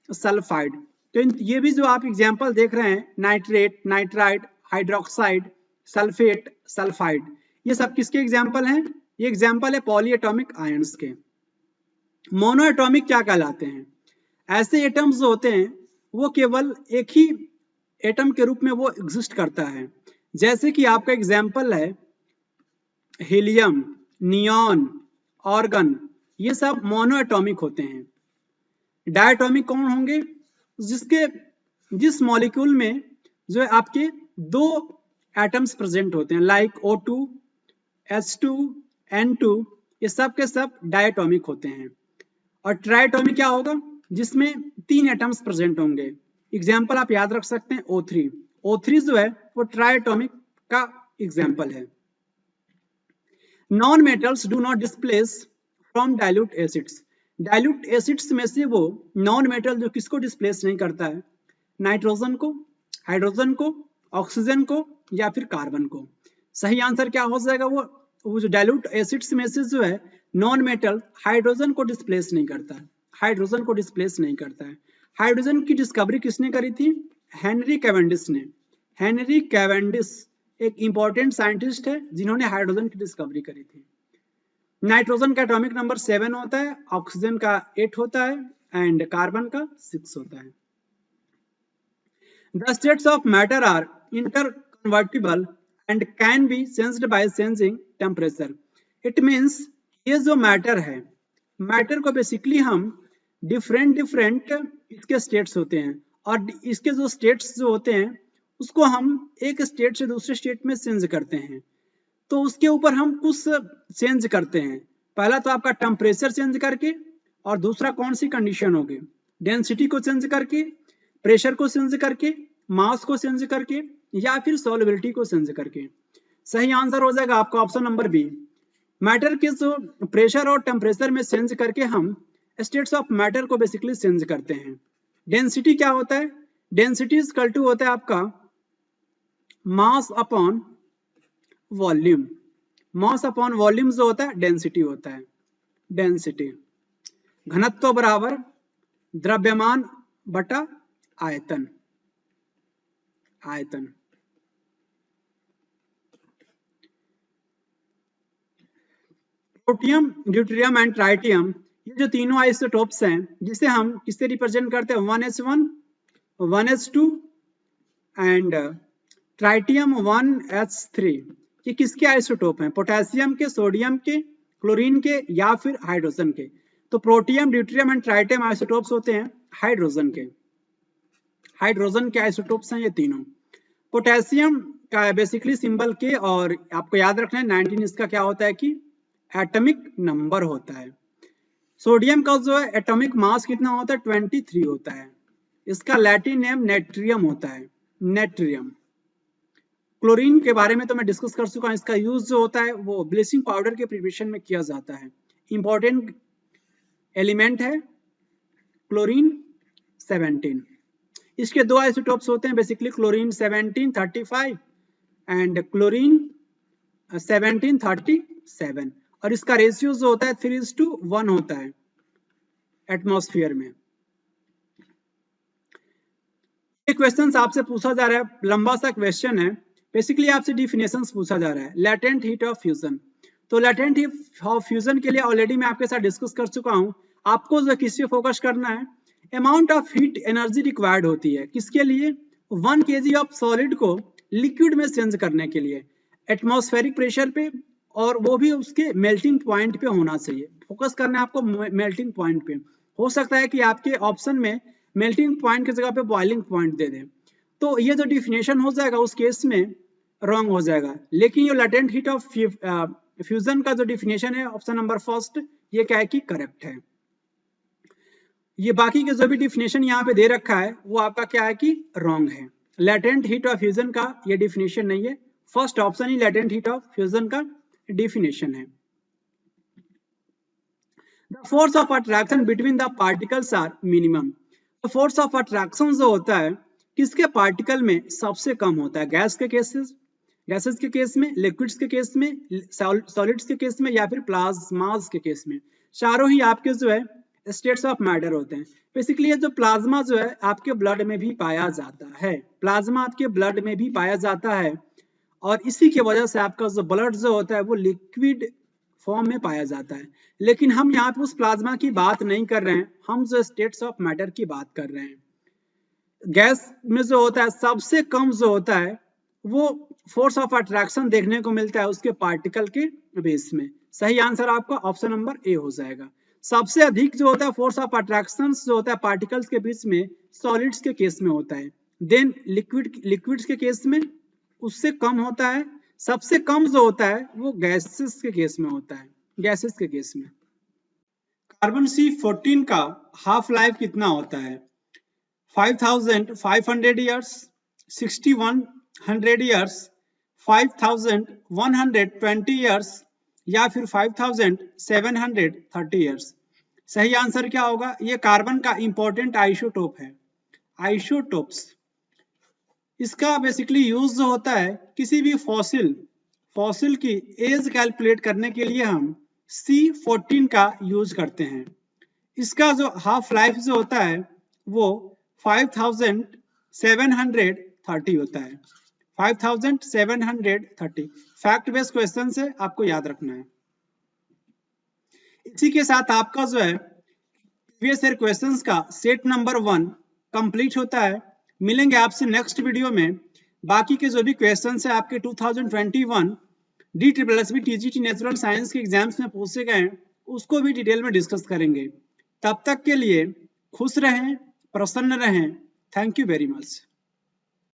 सल्फाइड। तो ये भी जो आप एग्जांपल देख रहे हैं nitrate, nitride, hydroxide, sulphate, sulphide, ये सब किसके एग्जांपल हैं? ये एग्जांपल है पॉली एटॉमिक आयंस के। मोनो एटॉमिक क्या कहलाते हैं? ऐसे एटम्स जो होते हैं वो केवल एक ही एटम के रूप में वो एग्जिस्ट करता है। जैसे कि आपका एग्जांपल है हीलियम, नियॉन, आर्गन, ये सब मोनो एटॉमिक होते हैं। डायटॉमिक कौन होंगे? जिस मॉलिक्यूल में जो है आपके दो एटम्स प्रेजेंट होते हैं, लाइक O2, H2, N2, ये सब के सब डायटॉमिक होते हैं। और ट्राइटॉमिक क्या होगा? जिसमें 3 एटम्स प्रेजेंट होंगे। एग्जाम्पल आप याद रख सकते हैं O3। O3 जो है वो ट्राइटॉमिक का एग्जाम्पल है। Non metals do not displace from dilute acids. Dilute acids में से वो नॉन मेटल जो किसको डिस्प्लेस नहीं करता है? नाइट्रोजन को, हाइड्रोजन को, ऑक्सीजन को या फिर कार्बन को। सही आंसर क्या हो जाएगा? वो जो डाइल्यूट एसिड्स में से जो है नॉन मेटल हाइड्रोजन को डिस्प्लेस नहीं करता है, हाइड्रोजन को डिस्प्लेस नहीं करता है। हाइड्रोजन की डिस्कवरी किसने करी थी? हेनरी कैवेंडिश ने। हेनरी कैवेंडिश एक इंपॉर्टेंट साइंटिस्ट है जिन्होंने हाइड्रोजन की डिस्कवरी करी थी। नाइट्रोजन का एटॉमिक नंबर 7 होता है, ऑक्सीजन का 8 होता है एंड कार्बन का 6 होता है। The states of matter are interconvertible and can be changed by changing temperature. It means ये जो मैटर है, मैटर को बेसिकली हम डिफरेंट इसके स्टेट्स होते हैं और इसके जो स्टेट्स जो होते हैं उसको हम एक स्टेट से दूसरे स्टेट में चेंज करते हैं। तो उसके ऊपर हम कुछ चेंज करते हैं। पहला तो आपका टेम्परेचर चेंज करके, और दूसरा कौन सी कंडीशन होगी, डेंसिटी को चेंज करके, प्रेशर को चेंज करके, मास को चेंज करके, या फिर सॉल्युबिलिटी को चेंज करके। सही आंसर हो जाएगा आपका ऑप्शन नंबर बी। मैटर के जो प्रेशर और टेम्परेचर में चेंज करके हम स्टेट्स ऑफ मैटर को बेसिकली चेंज करते हैं। डेंसिटी क्या होता है, डेंसिटी इक्वल टू होता है आपका mass upon volume. Mass upon volume जो होता है डेंसिटी होता है। डेंसिटी घनत्व बराबर द्रव्यमान बटा आयतन। आयतन प्रोटियम, ड्यूटेरियम एंड ट्राइटियम, ये जो तीनों आइसोटोप्स हैं जिसे हम किससे रिप्रेजेंट करते हैं, 1s1, 1s2 and tritium 1s3। ये किसके आइसोटोप हैं, पोटेशियम के, सोडियम के, क्लोरीन के या फिर हाइड्रोजन के। तो protium, deuterium and tritium isotopes होते हैं हाइड्रोजन के। हाइड्रोजन के आइसोटोप्स हैं ये तीनों। पोटेशियम का बेसिकली सिंबल के, और आपको याद रखना है 19 इसका क्या होता है कि एटॉमिक नंबर होता है। सोडियम का जो है एटॉमिक मास कितना होता है, 23 होता है। इसका लैटिन नेम नेट्रियम होता है, नेट्रियम। क्लोरीन के बारे में तो मैं डिस्कस कर चुका हूं। इसका यूज जो होता है वो ब्लीचिंग पाउडर के प्रिपरेशन में किया जाता है। इंपॉर्टेंट एलिमेंट है क्लोरीन 17। इसके दो आइसोटोप्स होते हैं बेसिकली, क्लोरीन 1735 एंड क्लोरीन 1737, और इसका रेशियो जो होता है 3:1 होता है एटमॉस्फेयर में। ये क्वेश्चन आपसे पूछा जा रहा है, लंबा सा क्वेश्चन है। बेसिकली आपसे डिफिनेशंस पूछा जा रहा है। लैटेंट हीट ऑफ फ्यूजन, तो लैटेंट हीट ऑफ फ्यूजन के लिए ऑलरेडी मैं आपके साथ डिस्कस कर चुका हूं। आपको जो किस पे फोकस करना है, amount of heat energy required होती है किसके लिए, 1 kg ऑफ सॉलिड को लिक्विड में चेंज करने के लिए एटमॉस्फेरिक प्रेशर पे, और वो भी उसके मेल्टिंग पॉइंट पे होना चाहिए। फोकस करना है आपको मेल्टिंग पॉइंट पे। हो सकता है कि आपके ऑप्शन में मेल्टिंग पॉइंट की जगह पे बॉइलिंग पॉइंट दे दे, तो ये जो डिफिनेशन हो जाएगा उस केस में रॉन्ग हो जाएगा। लेकिन ये लेटेंट हीट ऑफ फ्यूजन का जो डिफिनेशन है ऑप्शन नंबर फर्स्ट, ये क्या है कि करेक्ट है। ये बाकी के जो भी डिफिनेशन यहाँ पे दे रखा है वो आपका क्या है कि रॉन्ग है। लेटेंट हीट ऑफ फ्यूजन का ये डिफिनेशन नहीं है। फर्स्ट ऑप्शन ही लेटेंट हीट ऑफ फ्यूजन का डिफिनेशन है। The force of attraction between the particles are minimum. तो फोर्स ऑफ अट्रैक्शन जो होता है किसके पार्टिकल में सबसे कम होता है, गैसेस के केस में, लिक्विड्स के केस में, सॉलिड्स के केस में, या फिर प्लाज्मास के केस में। चारों ही आपके जो है स्टेट्स ऑफ मैटर होते हैं। बेसिकली ये जो प्लाज्मा जो है आपके ब्लड में भी पाया जाता है, प्लाज्मा आपके ब्लड में भी पाया जाता है, और इसी की वजह से आपका जो ब्लड जो होता है वो लिक्विड फॉर्म में पाया जाता है। लेकिन हम यहाँ पे उस प्लाज्मा की बात नहीं कर रहे हैं, हम जो स्टेट्स ऑफ मैटर की बात कर रहे हैं। गैस में जो होता है सबसे कम जो होता है वो फोर्स ऑफ अट्रैक्शन देखने को मिलता है उसके पार्टिकल के बेस में। सही आंसर आपका ऑप्शन नंबर ए हो जाएगा। सबसे अधिक जो होता है फोर्स ऑफ अट्रैक्शन जो होता है पार्टिकल्स के बीच में सॉलिड्स के केस में होता है, देन लिक्विड्स के केस में उससे कम होता है। सबसे कम जो होता है वो गैसेस के केस में होता है, गैसेस के केस में। कार्बन C14 का हाफ लाइफ कितना होता है, 5500 ईयर्स, 6100 ईयर्स, 5120 ईयर्स, या फिर 5730 ईयर्स। सही आंसर क्या होगा, ये कार्बन का इंपॉर्टेंट आइसोटोप है। आइसोटोप्स इसका बेसिकली यूज जो होता है किसी भी फॉसिल की एज कैलकुलेट करने के लिए हम C14 का यूज करते हैं। इसका जो हाफ लाइफ जो होता है वो 5730 होता है, 5730 फैक्ट बेस्ड क्वेश्चन से आपको याद रखना है। इसी के साथ आपका जो है प्रीवियस ईयर क्वेश्चंस का सेट नंबर 1 कंप्लीट होता है। मिलेंगे आपसे नेक्स्ट वीडियो में। बाकी के जो भी क्वेश्चंस है आपके 2021 DSSB TGT नेचुरल साइंस के एग्जाम्स में पूछे गए हैं, उसको भी डिटेल में डिस्कस करेंगे। तब तक के लिए खुश रहें, प्रसन्न रहें। Thank you very much.